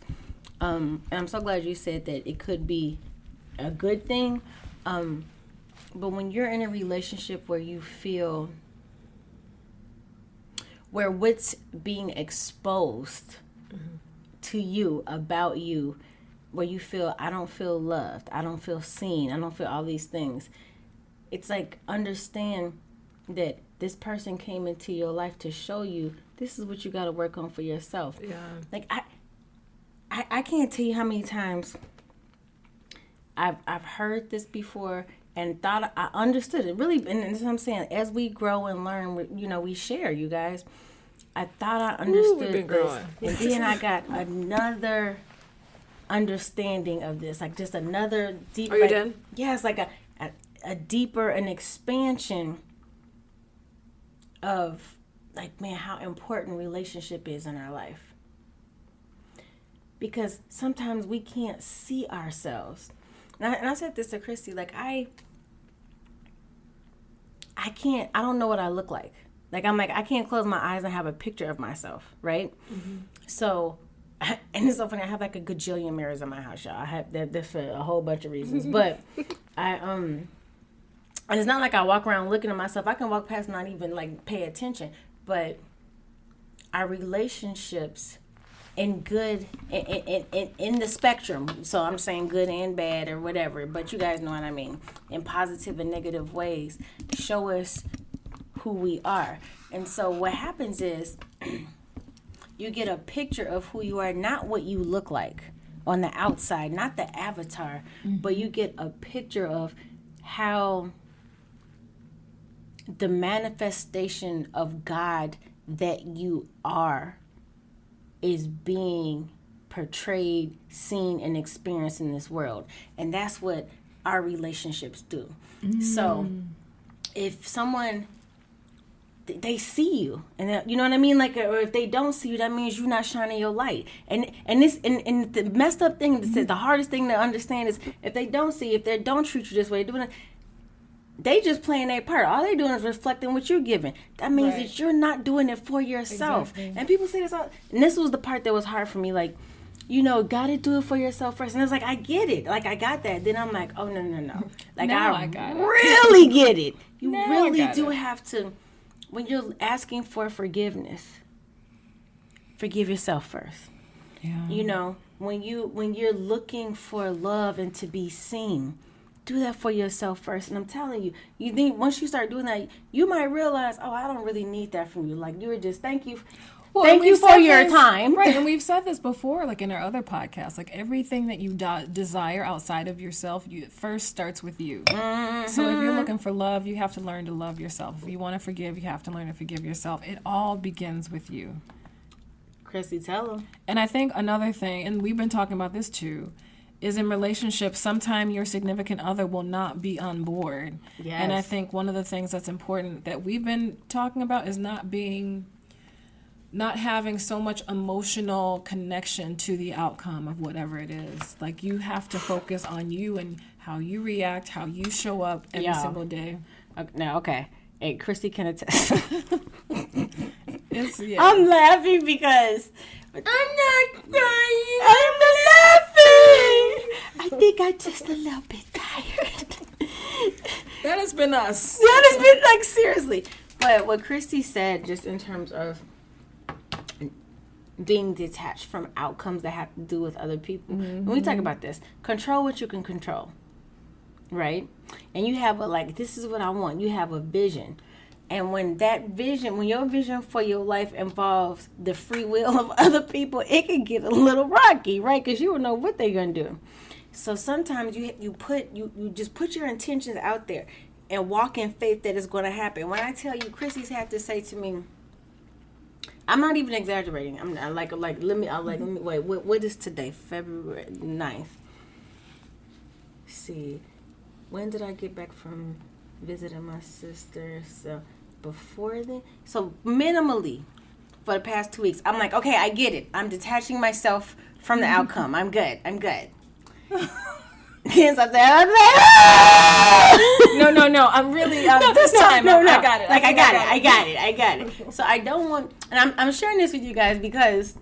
And I'm so glad you said that it could be a good thing. But when you're in a relationship where you feel, where what's being exposed to you, about you, where you feel, I don't feel loved, I don't feel seen, I don't feel all these things. It's like, understand that this person came into your life to show you this is what you got to work on for yourself. Yeah. Like, I can't tell you how many times I've heard this before and thought I understood it. Really, and that's what I'm saying. As we grow and learn, we share, you guys. I thought I understood we've been this. growing. And then I got another understanding of this. Like, just another deep... Are you done? Yeah, it's like a deeper, an expansion of, like, man, how important relationship is in our life. Because sometimes we can't see ourselves. And I said this to Christy, like, I I don't know what I look like. Like, I'm like, I can't close my eyes and have a picture of myself, right? So, and it's so funny, I have like a gajillion mirrors in my house, y'all. I have that for a whole bunch of reasons. But and it's not like I walk around looking at myself. I can walk past and not even like pay attention. But our relationships in good in the spectrum, so I'm saying good and bad or whatever, but you guys know what I mean, in positive and negative ways, show us who we are. And so what happens is you get a picture of who you are, not what you look like on the outside, not the avatar, but you get a picture of how the manifestation of God that you are is being portrayed, seen, and experienced in this world. And that's what our relationships do. So if someone, they see you, and you know what I mean, like, or if they don't see you, that means you're not shining your light. And the messed up thing, the hardest thing to understand is if they don't see, if they don't treat you this way, doing it, they just playing their part. All they're doing is reflecting what you're giving. That means that you're not doing it for yourself. Exactly. And people say this all, and this was the part that was hard for me. Like, you know, gotta do it for yourself first. And I was like, I get it. Like, I got that. Then I'm like, oh, no. Like, I got really get it. You really do have to, when you're asking for forgiveness, forgive yourself first. Yeah. You know, when you're looking for love and to be seen, do that for yourself first. And I'm telling you, you think once you start doing that, you might realize, oh, I don't really need that from you. Like, you were just, thank you for your time. Right, and we've said this before, like in our other podcasts, like everything that you desire outside of yourself, it first starts with you. Mm-hmm. So if you're looking for love, you have to learn to love yourself. If you want to forgive, you have to learn to forgive yourself. It all begins with you. Chrissy, tell them. And I think another thing, and we've been talking about this too, is in relationships, sometimes your significant other will not be on board. Yes. And I think one of the things that's important that we've been talking about is not having so much emotional connection to the outcome of whatever it is. Like, you have to focus on you and how you react, how you show up every single day. Okay. Hey, Christy can attest. I'm laughing because I'm not crying. I'm laughing. I think I'm just a little bit tired. That has been us. That has been, like, seriously. But what Christy said, just in terms of being detached from outcomes that have to do with other people. Mm-hmm. When we talk about this, control what you can control, right? And you have this is what I want. You have a vision. And when your vision for your life involves the free will of other people, it can get a little rocky, right? Because you don't know what they're going to do. So sometimes you just put your intentions out there and walk in faith that it's going to happen. When I tell you, Chrissy's had to say to me, I'm not even exaggerating. I'm not, let me wait. What is today? February 9th. See, when did I get back from visiting my sister? So before then, so minimally for the past 2 weeks, I'm like, okay, I get it. I'm detaching myself from the outcome. I'm good. Yes, I'm there. No. I'm really this time. No. I got it. I got it. So I don't want, and I'm sharing this with you guys because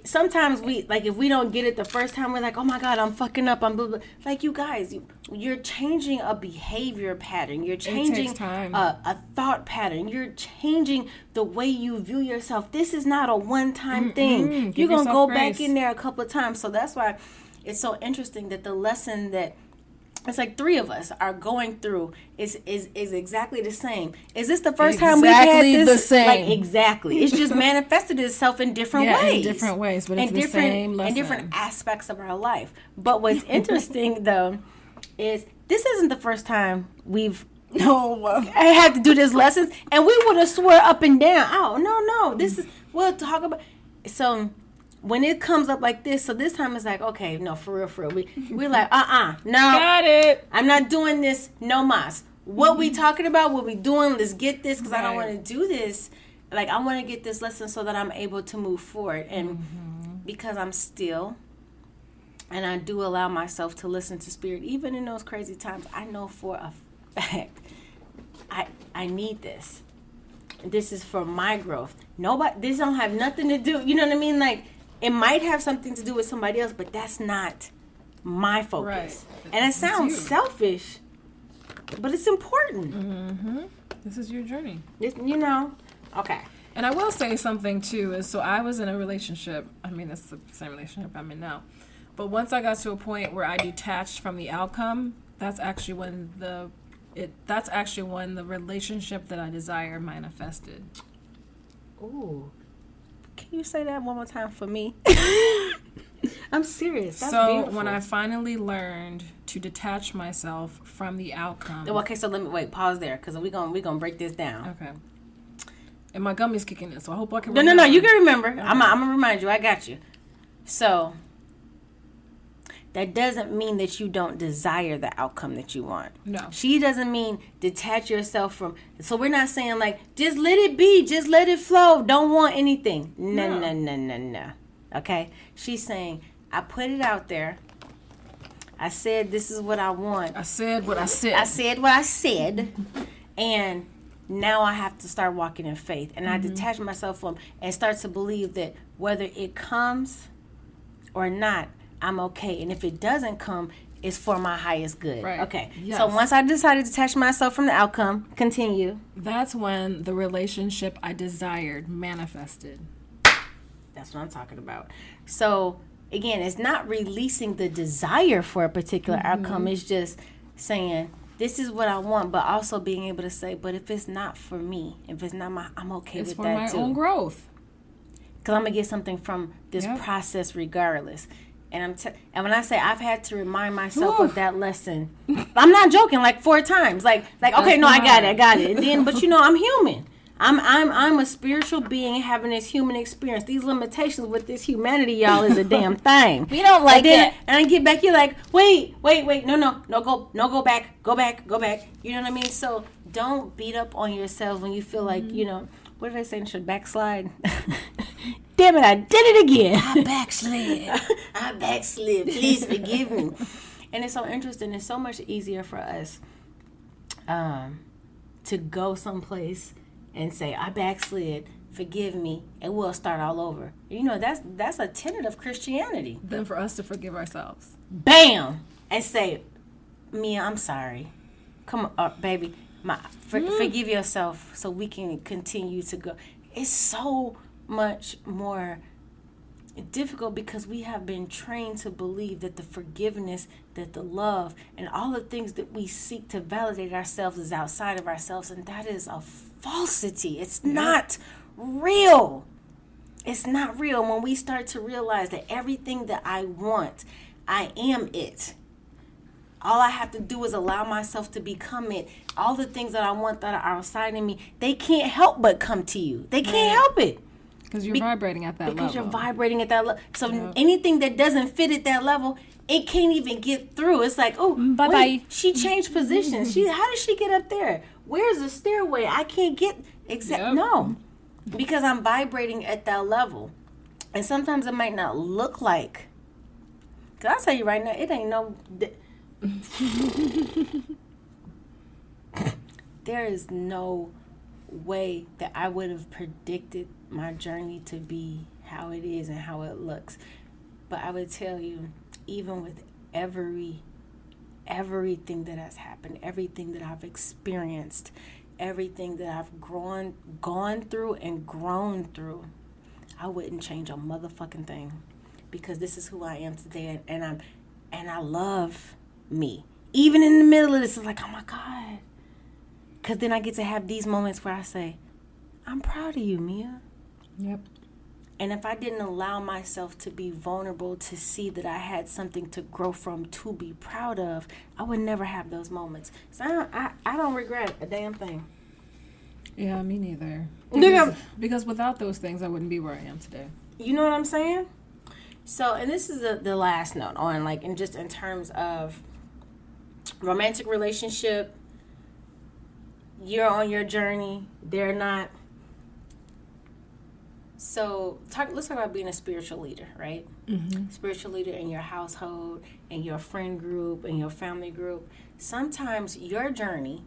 sometimes if we don't get it the first time, we're like, oh my God, I'm fucking up. I'm blah, blah. Like, you guys, you're changing a behavior pattern. You're changing a thought pattern. You're changing the way you view yourself. This is not a one-time thing. You're going to go back in there a couple of times. So that's why it's so interesting that the lesson that it's like 3 of us are going through is exactly the same. Is this the first time we've had this? The same. Like, exactly. It's just manifested itself in different ways. In different ways, but it's the same lesson. In different aspects of our life. But what's interesting, though, is this isn't the first time I had to do this lessons, and we would have swore up and down. Oh, no. We'll talk about. So when it comes up like this, so this time it's like, okay, no, for real. We're like, no. Got it. I'm not doing this, no mas. What we talking about, what we doing, let's get this, because I don't want to do this. Like, I want to get this lesson so that I'm able to move forward. And because I'm still, and I do allow myself to listen to Spirit, even in those crazy times, I know for a fact, I need this. This is for my growth. This don't have nothing to do, you know what I mean? Like, it might have something to do with somebody else, but that's not my focus. Right. And it sounds you. selfish, but it's important. Mm-hmm. This is your journey. Okay. And I will say something too, is so I was in a relationship, I mean, it's the same relationship I'm in now. But once I got to a point where I detached from the outcome, that's actually when the relationship that I desire manifested. Ooh. Can you say that one more time for me? I'm serious. That's so beautiful. when I finally learned to detach myself from the outcome. Okay, so let me pause there, because we're gonna break this down. Okay. And my gummy's kicking in, so I hope I can No, remember. you can remember. Okay. I'm gonna remind you. I got you. So that doesn't mean that you don't desire the outcome that you want. No. She doesn't mean detach yourself from. So we're not saying like, just let it be, just let it flow, don't want anything. No. Okay? She's saying, I put it out there. I said this is what I want. I said what I said. I said what I said. And now I have to start walking in faith. And I detach myself from and start to believe that whether it comes or not, I'm okay. And if it doesn't come, it's for my highest good. Right. Okay. Yes. So once I decided to detach myself from the outcome, continue. That's when the relationship I desired manifested. That's what I'm talking about. So again, it's not releasing the desire for a particular outcome. It's just saying, this is what I want, but also being able to say, but if it's not for me, if it's not I'm okay It's with for that my too. own growth. Because I'm going to get something from this Yep. process regardless. And and when I say I've had to remind myself of that lesson, I'm not joking, like 4 times. Like okay, no, I got it. And then, but I'm human. I'm a spiritual being having this human experience. These limitations with this humanity, y'all, is a damn thing. We don't like it. And I get back, you're like, wait, no, go back. You know what I mean? So don't beat up on yourself when you feel like, what did I say? Should backslide? Damn it, I did it again. I backslid. I backslid. Please forgive me. And it's so interesting. It's so much easier for us to go someplace and say, I backslid, forgive me, and we'll start all over. That's a tenet of Christianity. Then for us to forgive ourselves. Bam! And say, Mia, I'm sorry. Come on, baby. Forgive yourself so we can continue to go. It's so much more difficult because we have been trained to believe that the forgiveness, that the love, and all the things that we seek to validate ourselves is outside of ourselves, and that is a falsity. It's not real. It's not real. When we start to realize that everything that I want, I am it. All I have to do is allow myself to become it. All the things that I want that are outside of me, they can't help but come to you. They can't help it. Because you're vibrating at that level. Because you're vibrating at that level. So anything that doesn't fit at that level, it can't even get through. It's like, oh, bye-bye. She changed positions. How did she get up there? Where's the stairway? I can't get no. Because I'm vibrating at that level. And sometimes it might not look like. Because I'll tell you right now, it ain't no... There is no way that I would have predicted my journey to be how it is and how it looks. But I would tell you, even with everything that has happened, everything that I've experienced, everything that I've gone through and grown through, I wouldn't change a motherfucking thing, because this is who I am today, and I love me. Even in the middle of this, it's like, oh my God. Because then I get to have these moments where I say, I'm proud of you, Mia. Yep. And if I didn't allow myself to be vulnerable, to see that I had something to grow from, to be proud of, I would never have those moments. So I don't regret a damn thing. Yeah, me neither. Because without those things, I wouldn't be where I am today. You know what I'm saying? So, and this is the last note on, like, in terms of romantic relationship. You're on your journey. They're not. So let's talk about being a spiritual leader, right? Mm-hmm. Spiritual leader in your household, in your friend group, in your family group. Sometimes your journey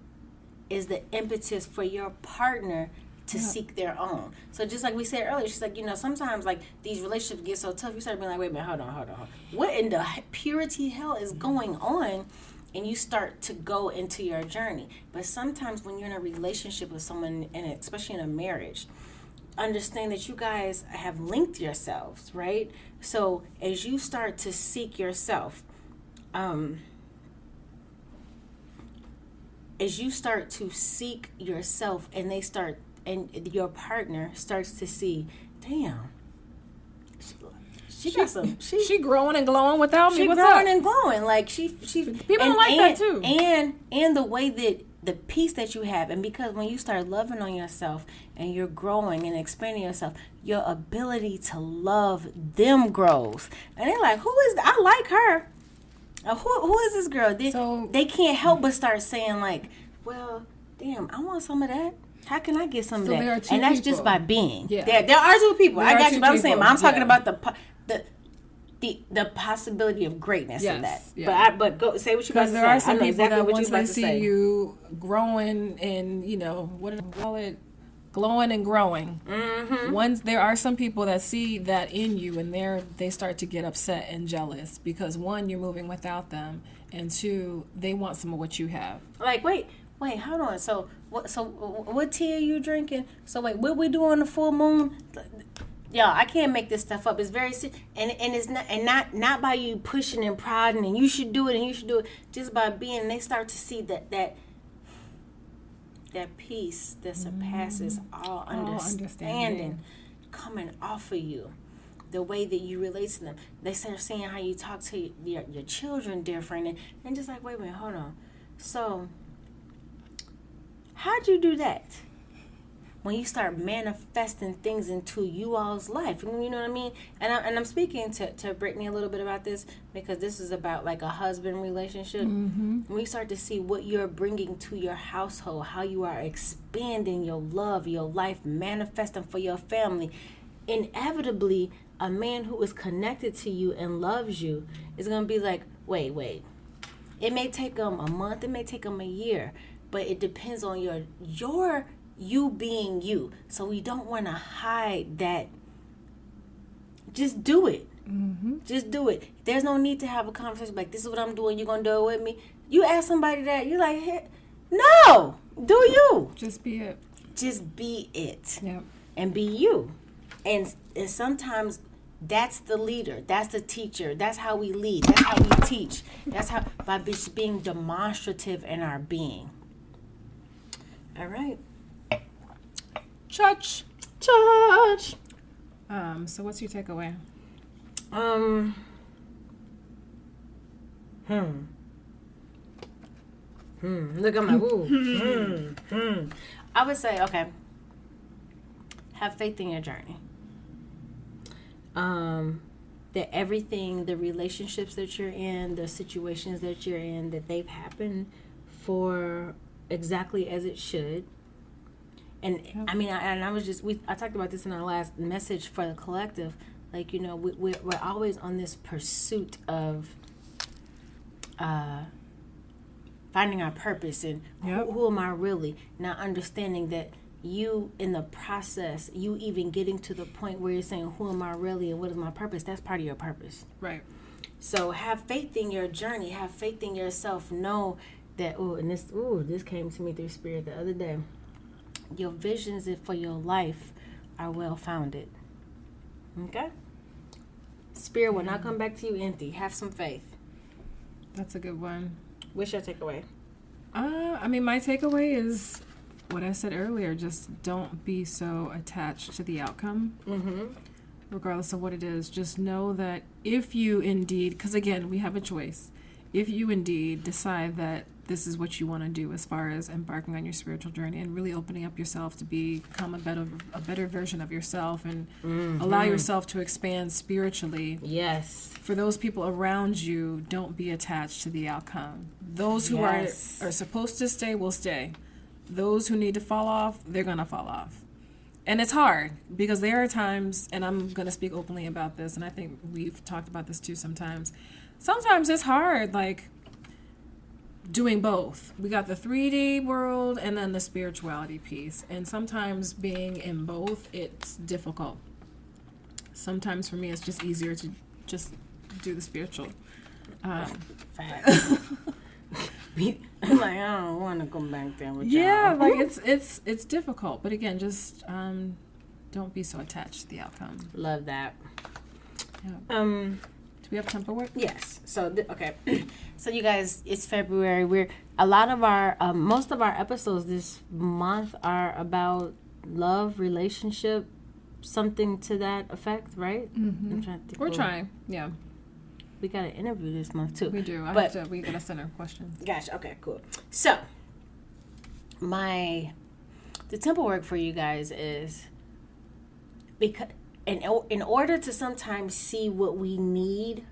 is the impetus for your partner to seek their own. So just like we said earlier, she's like, sometimes like these relationships get so tough, you start being like, wait a minute, hold on. What in the purity hell is going on? And you start to go into your journey. But sometimes when you're in a relationship with someone, and especially in a marriage, understand that you guys have linked yourselves, right? So as you start to seek yourself, and your partner starts to see, damn, she growing and glowing without me. She What's growing up? and glowing, like she People don't like that too. And the way that the peace that you have, and because when you start loving on yourself and you're growing and expanding yourself, your ability to love them grows. And they're like, I like her. Who is this girl? They can't help but start saying like, well, damn, I want some of that. How can I get some of that? There are two and that's people. just by being. Yeah. There are two people. There I are got two you. But I'm saying, people. I'm talking about the possibility of greatness in that. Yeah. But go say what you about to say. Because there are some people exactly that what once you about they to see say. you growing and, what do they call it? Glowing and growing. Mm-hmm. Once there are some people that see that in you, and they start to get upset and jealous because, one, you're moving without them, and two, they want some of what you have. Like, wait, hold on. So what tea are you drinking? So wait, what we do on the full moon? Y'all, I can't make this stuff up. It's very and it's not by you pushing and prodding and you should do it, just by being. And they start to see that peace that surpasses all understanding coming off of you. The way that you relate to them. They start seeing how you talk to your children different, and just like, wait a minute, hold on. So how'd you do that? When you start manifesting things into you all's life, you know what I mean? And I'm speaking to Brittany a little bit about this because this is about like a husband relationship. Mm-hmm. When you start to see what you're bringing to your household, how you are expanding your love, your life, manifesting for your family, inevitably, a man who is connected to you and loves you is going to be like, wait. It may take them a month, it may take them a year, but it depends on you being you. So we don't want to hide that. Just do it. Mm-hmm. Just do it. There's no need to have a conversation like, this is what I'm doing, you're going to do it with me. You ask somebody that, you're like, hey, no, do you. Just be it. Just be it. Yep. And be you. And sometimes that's the leader. That's the teacher. That's how we lead. That's how we teach. That's how, by being demonstrative in our being. All right. Church. So what's your takeaway? Look at my I would say, okay, have faith in your journey. That everything, the relationships that you're in, the situations that you're in, that they've happened for exactly as it should. And I mean, I talked about this in our last message for the collective. Like, we're always on this pursuit of finding our purpose and who am I really? Now understanding that you, in the process, you even getting to the point where you're saying, who am I really and what is my purpose? That's part of your purpose. Right. So have faith in your journey. Have faith in yourself. Know that, this came to me through spirit the other day. Your visions for your life are well-founded. Okay? Spirit will not come back to you empty. Have some faith. That's a good one. What's your takeaway? My takeaway is what I said earlier. Just don't be so attached to the outcome. Mm-hmm. Regardless of what it is. Just know that if you indeed, because again, we have a choice. If you indeed decide that this is what you want to do as far as embarking on your spiritual journey and really opening up yourself to become a better version of yourself and allow yourself to expand spiritually. Yes. For those people around you, don't be attached to the outcome. Those who are supposed to stay will stay. Those who need to fall off, they're going to fall off. And it's hard because there are times, and I'm going to speak openly about this, and I think we've talked about this too sometimes. Sometimes it's hard, like, doing both. We got the 3D world and then the spirituality piece. And sometimes being in both, it's difficult. Sometimes for me, it's just easier to just do the spiritual. Facts. I'm like, I don't want to go back there with Yeah, y'all. like it's difficult. But again, just don't be so attached to the outcome. Love that. Yeah. Do we have tempo work? Yes. So okay. So you guys, it's February. We're a lot of our most of our episodes this month are about love, relationship, something to that effect, right? Mm-hmm. I'm trying to think. We're trying. Yeah, We got an interview this month too. we do. We gotta send our questions. Gotcha. Okay. Cool. So the temple work for you guys is because in order to sometimes see what we need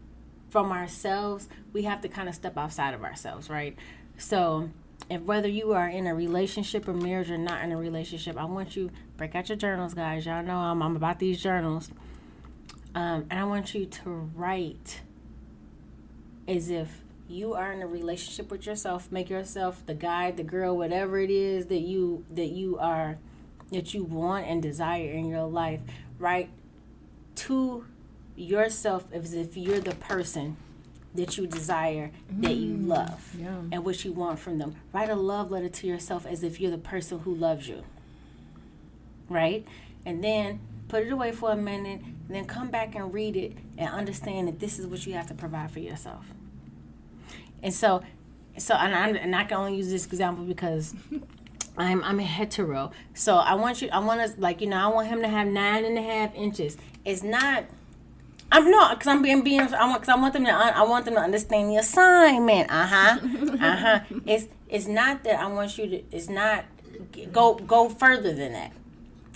from ourselves, we have to kind of step outside of ourselves, right? So if whether you are in a relationship or marriage or not in a relationship, I want you break out your journals, guys. Y'all know I'm about these journals, and I want you to write as if you are in a relationship with yourself. Make yourself the guy, the girl, whatever it is that you want and desire in your life. Write to yourself as if you're the person that you desire, that you love, and what you want from them. Write a love letter to yourself as if you're the person who loves you, right? And then put it away for a minute, and then come back and read it and understand that this is what you have to provide for yourself. And and I can only use this example because I'm a hetero. So I want him to have 9.5 inches. It's not. I want them to understand the assignment. It's not that I want you to. It's not go further than that.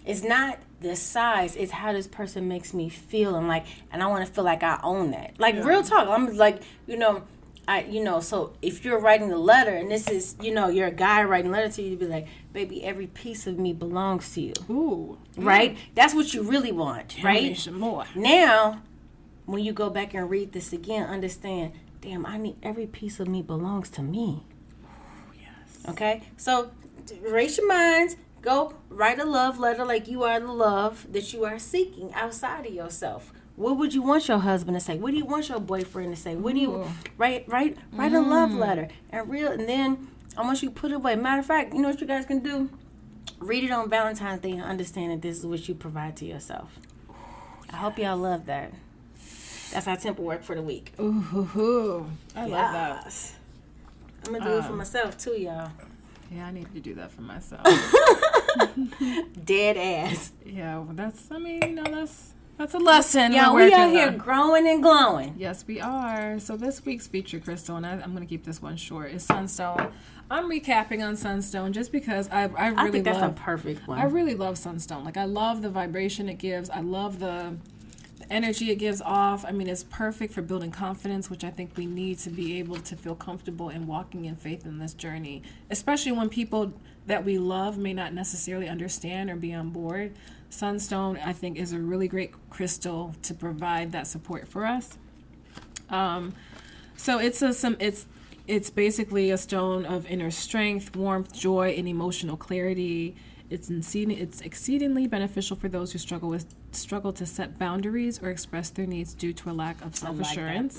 It's not the size. It's how this person makes me feel, and I want to feel like I own that. Real talk. I'm like, so if you're writing the letter and this is, you're a guy writing a letter to you, you'd be like, baby, every piece of me belongs to you. Ooh. Right? That's what you really want, right? Some more. Now, when you go back and read this again, understand, damn, every piece of me belongs to me. Yes. Okay? So, erase your minds. Go write a love letter like you are the love that you are seeking outside of yourself. What would you want your husband to say? What do you want your boyfriend to say? What do you write a love letter and then I want you to put it away. Matter of fact, you know what you guys can do? Read it on Valentine's Day and understand that this is what you provide to yourself. I hope y'all love that. That's our temple work for the week. Ooh, I love that. I'm gonna do it for myself too, y'all. Yeah, I need to do that for myself. Dead ass. Yeah, well, that's a lesson. Yeah, we out here growing and glowing. Yes, we are. So this week's feature, Crystal, and I'm going to keep this one short, is Sunstone. I'm recapping on Sunstone just because I think that's a perfect one. I really love Sunstone. I love the vibration it gives. I love the energy it gives off. I mean, it's perfect for building confidence, which I think we need to be able to feel comfortable in walking in faith in this journey, especially when people that we love may not necessarily understand or be on board. Sunstone, I think, is a really great crystal to provide that support for us. So it's basically a stone of inner strength, warmth, joy, and emotional clarity. It's exceedingly beneficial for those who struggle to set boundaries or express their needs due to a lack of self-assurance.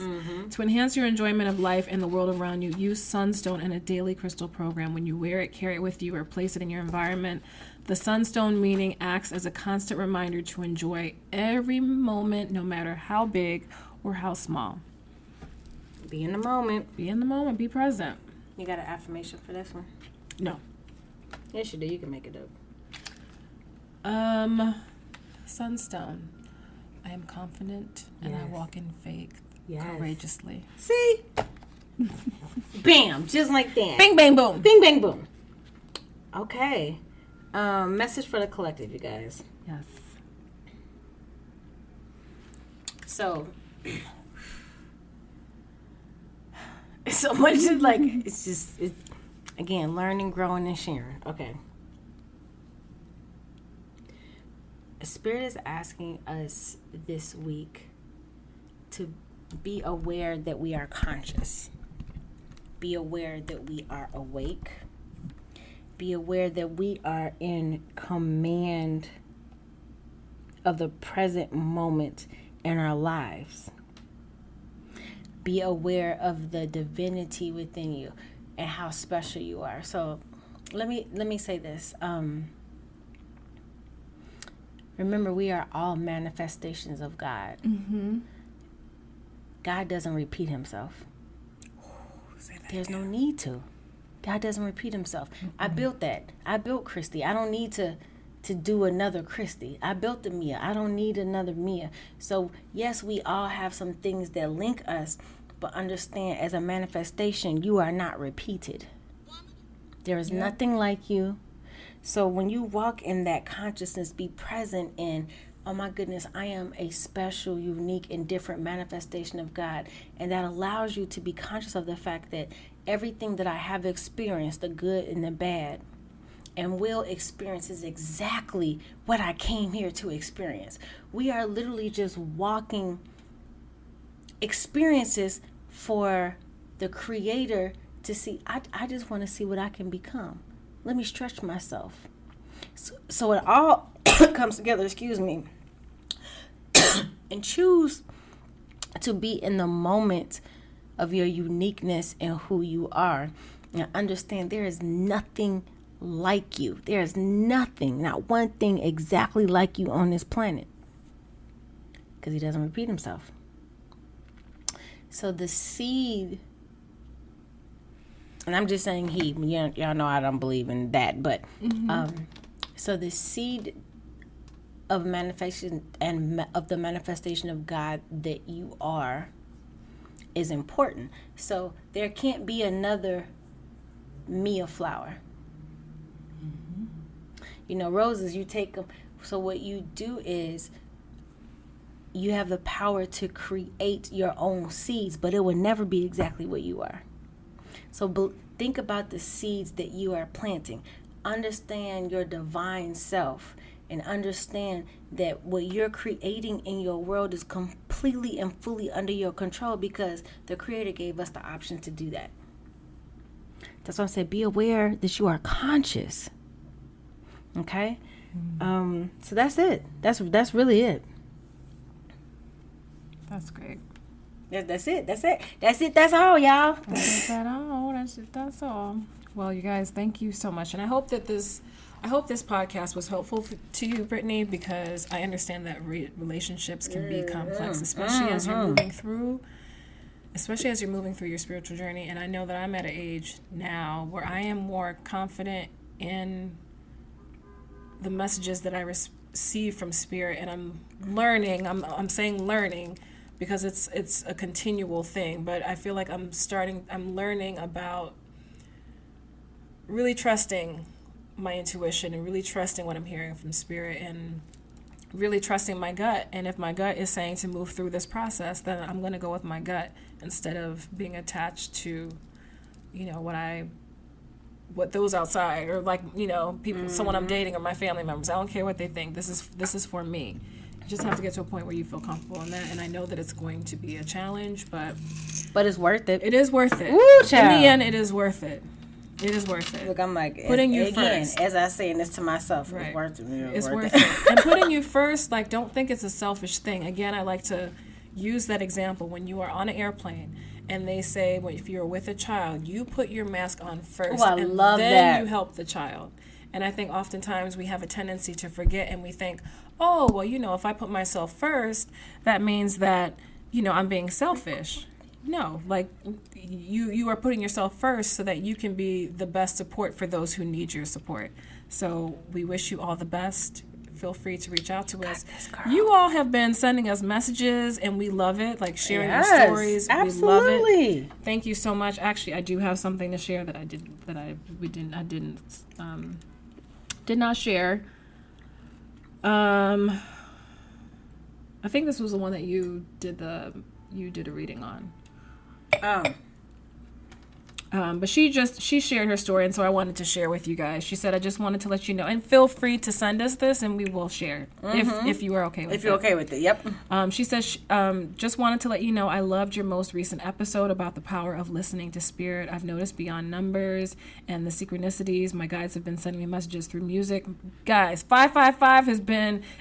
To enhance your enjoyment of life and the world around you, use Sunstone in a daily crystal program. When you wear it, carry it with you, or place it in your environment. The Sunstone meaning acts as a constant reminder to enjoy every moment, no matter how big or how small. Be in the moment. Be in the moment. Be present. You got an affirmation for this one? No. Yes, you do. You can make it up. Sunstone. I am confident and I walk in faith courageously. See? Bam! Just like that. Bing, bang, boom. Bing, bang, boom. Okay. Message for the collective, you guys. Yes. So much is it's again, learning, growing, and sharing. Okay. Spirit is asking us this week to be aware that we are conscious. Be aware that we are awake. Be aware that we are in command of the present moment in our lives. Be aware of the divinity within you and how special you are. So let me say this. Remember, we are all manifestations of God. Mm-hmm. God doesn't repeat himself. There's no need to. God doesn't repeat himself. Mm-hmm. I built that. I built Christy. I don't need to do another Christy. I built the Mia. I don't need another Mia. So yes, we all have some things that link us, but understand, as a manifestation, you are not repeated. There is nothing like you. So when you walk in that consciousness, be present in, oh my goodness, I am a special, unique, and different manifestation of God. And that allows you to be conscious of the fact that everything that I have experienced, the good and the bad, and will experience, is exactly what I came here to experience. We are literally just walking experiences for the Creator to see. I just want to see what I can become. Let me stretch myself. So it all comes together, and choose to be in the moment of your uniqueness and who you are. And understand there is nothing like you. There is nothing, not one thing exactly like you on this planet. Because he doesn't repeat himself. So the seed, and I'm just saying he, y'all know I don't believe in that, but so the seed of manifestation and of the manifestation of God that you are is important. So there can't be another Mia flower. Roses, you take them. So what you do is you have the power to create your own seeds, but it will never be exactly what you are. So think about the seeds that you are planting. Understand your divine self and understand that what you're creating in your world is completely and fully under your control, because the Creator gave us the option to do that. That's why I said be aware that you are conscious. Okay? So that's it. That's really it. That's great. That's it. That's all, y'all. That's all. Well, you guys, thank you so much. And I hope this podcast was helpful to you, Brittany, because I understand that relationships can be complex, especially as you're moving through your spiritual journey. And I know that I'm at an age now where I am more confident in the messages that I receive from Spirit, and I'm learning. I'm saying learning because it's a continual thing, but I feel like I'm learning about really trusting my intuition and really trusting what I'm hearing from Spirit and really trusting my gut. And if my gut is saying to move through this process, then I'm going to go with my gut instead of being attached to, what those outside or people, someone I'm dating or my family members. I don't care what they think. This is for me. You just have to get to a point where you feel comfortable in that. And I know that it's going to be a challenge, but it's worth it. It is worth it. Woo, child. In the end, it is worth it. It is worth it. Look, I'm like, putting you first. As I saying this to myself, right. It's worth it. It's worth it. And putting you first, don't think it's a selfish thing. Again, I like to use that example when you are on an airplane and they say, if you're with a child, you put your mask on first, and then you help the child. And I think oftentimes we have a tendency to forget, and we think, oh, well, if I put myself first, that means that, I'm being selfish. No, you are putting yourself first so that you can be the best support for those who need your support. So we wish you all the best. Feel free to reach out to us. You all have been sending us messages, and we love it. Sharing your stories, absolutely. We love it. Thank you so much. Actually, I do have something to share that I did not share. I think this was the one that you did a reading on. But she shared her story, and so I wanted to share with you guys. She said, I just wanted to let you know, and feel free to send us this, and we will share if you are okay with it. If you're okay with it, yep. She says, just wanted to let you know I loved your most recent episode about the power of listening to spirit. I've noticed beyond numbers and the synchronicities. My guides have been sending me messages through music. Guys, 555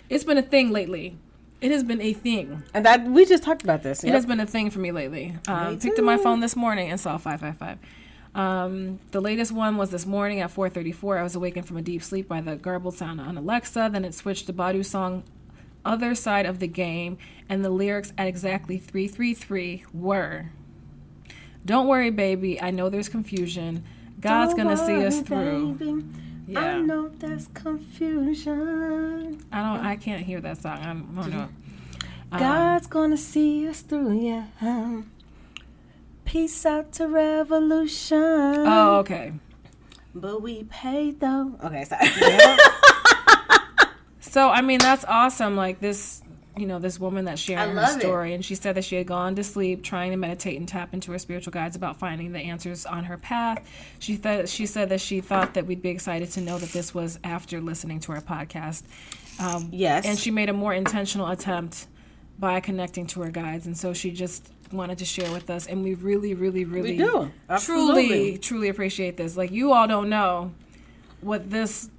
it's been a thing lately. It has been a thing. And that we just talked about this. It has been a thing for me lately. Picked up my phone this morning and saw 555. The latest one was this morning at 4:34. I was awakened from a deep sleep by the garbled sound on Alexa. Then it switched to Badu song Other Side of the Game, and the lyrics at exactly 3:33 were, don't worry, baby, I know there's confusion. God's gonna see us through. Baby. Yeah. I know there's confusion. I can't hear that song. I don't know. God's gonna see us through, yeah. Peace out to revolution. Oh, okay. But we paid though. Okay, sorry. So, I mean, that's awesome. Like this, this woman that's sharing her story. And she said that she had gone to sleep trying to meditate and tap into her spiritual guides about finding the answers on her path. She said that she thought that we'd be excited to know that this was after listening to our podcast. Yes. And she made a more intentional attempt by connecting to her guides. And so she just wanted to share with us. And we really, really, really we do. Absolutely. truly appreciate this. Like, you all don't know what these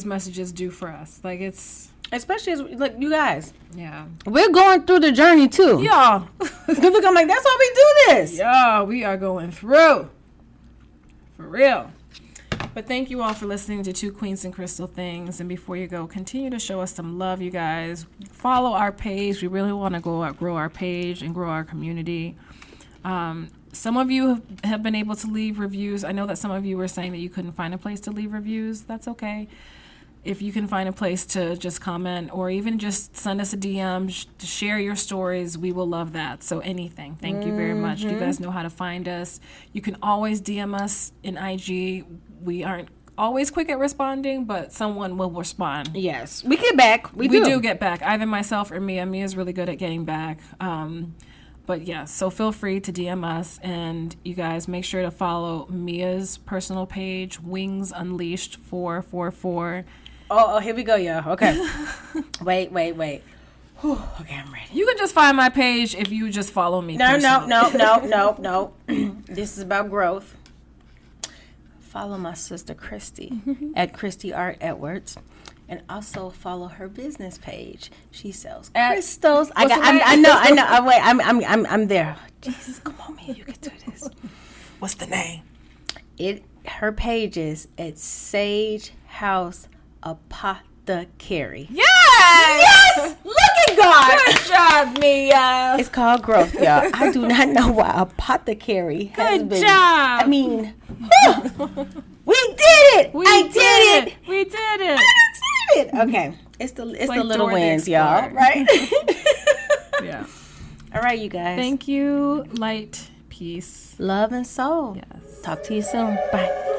messages do for us. Like, it's... Especially as, like, you guys. Yeah. We're going through the journey, too. Yeah. Look, I'm like, that's why we do this. Yeah, we are going through. For real. But thank you all for listening to Two Queens and Crystal Things. And before you go, continue to show us some love, you guys. Follow our page. We really want to grow our page and grow our community. Some of you have been able to leave reviews. I know that some of you were saying that you couldn't find a place to leave reviews. That's okay. If you can find a place to just comment or even just send us a DM, share your stories, we will love that. So anything. Thank you very much. You guys know how to find us. You can always DM us in IG. We aren't always quick at responding, but someone will respond. Yes. We get back. We do get back. Either myself or Mia. Mia's really good at getting back. But yeah, so feel free to DM us, and you guys make sure to follow Mia's personal page, Wings Unleashed 444. Oh, here we go, y'all. Okay. Wait. Whew, okay, I'm ready. You can just find my page if you just follow me. No. This is about growth. Follow my sister Christy at Christy Art Edwards. And also follow her business page. She sells crystals. I know. Wait, I'm there. Jesus, come on, man, you can do this. What's the name? Her page is at Sage House Apothecary. Yes! Look at God. Good job, Mia. It's called growth, y'all. I do not know why apothecary has been. Good job. I mean, we did it. I did it. We did it. Okay, it's the like little Dora wins, the y'all. Explorer. Right? Yeah. All right, you guys. Thank you. Light, peace. Love and soul. Yes. Talk to you soon. Bye.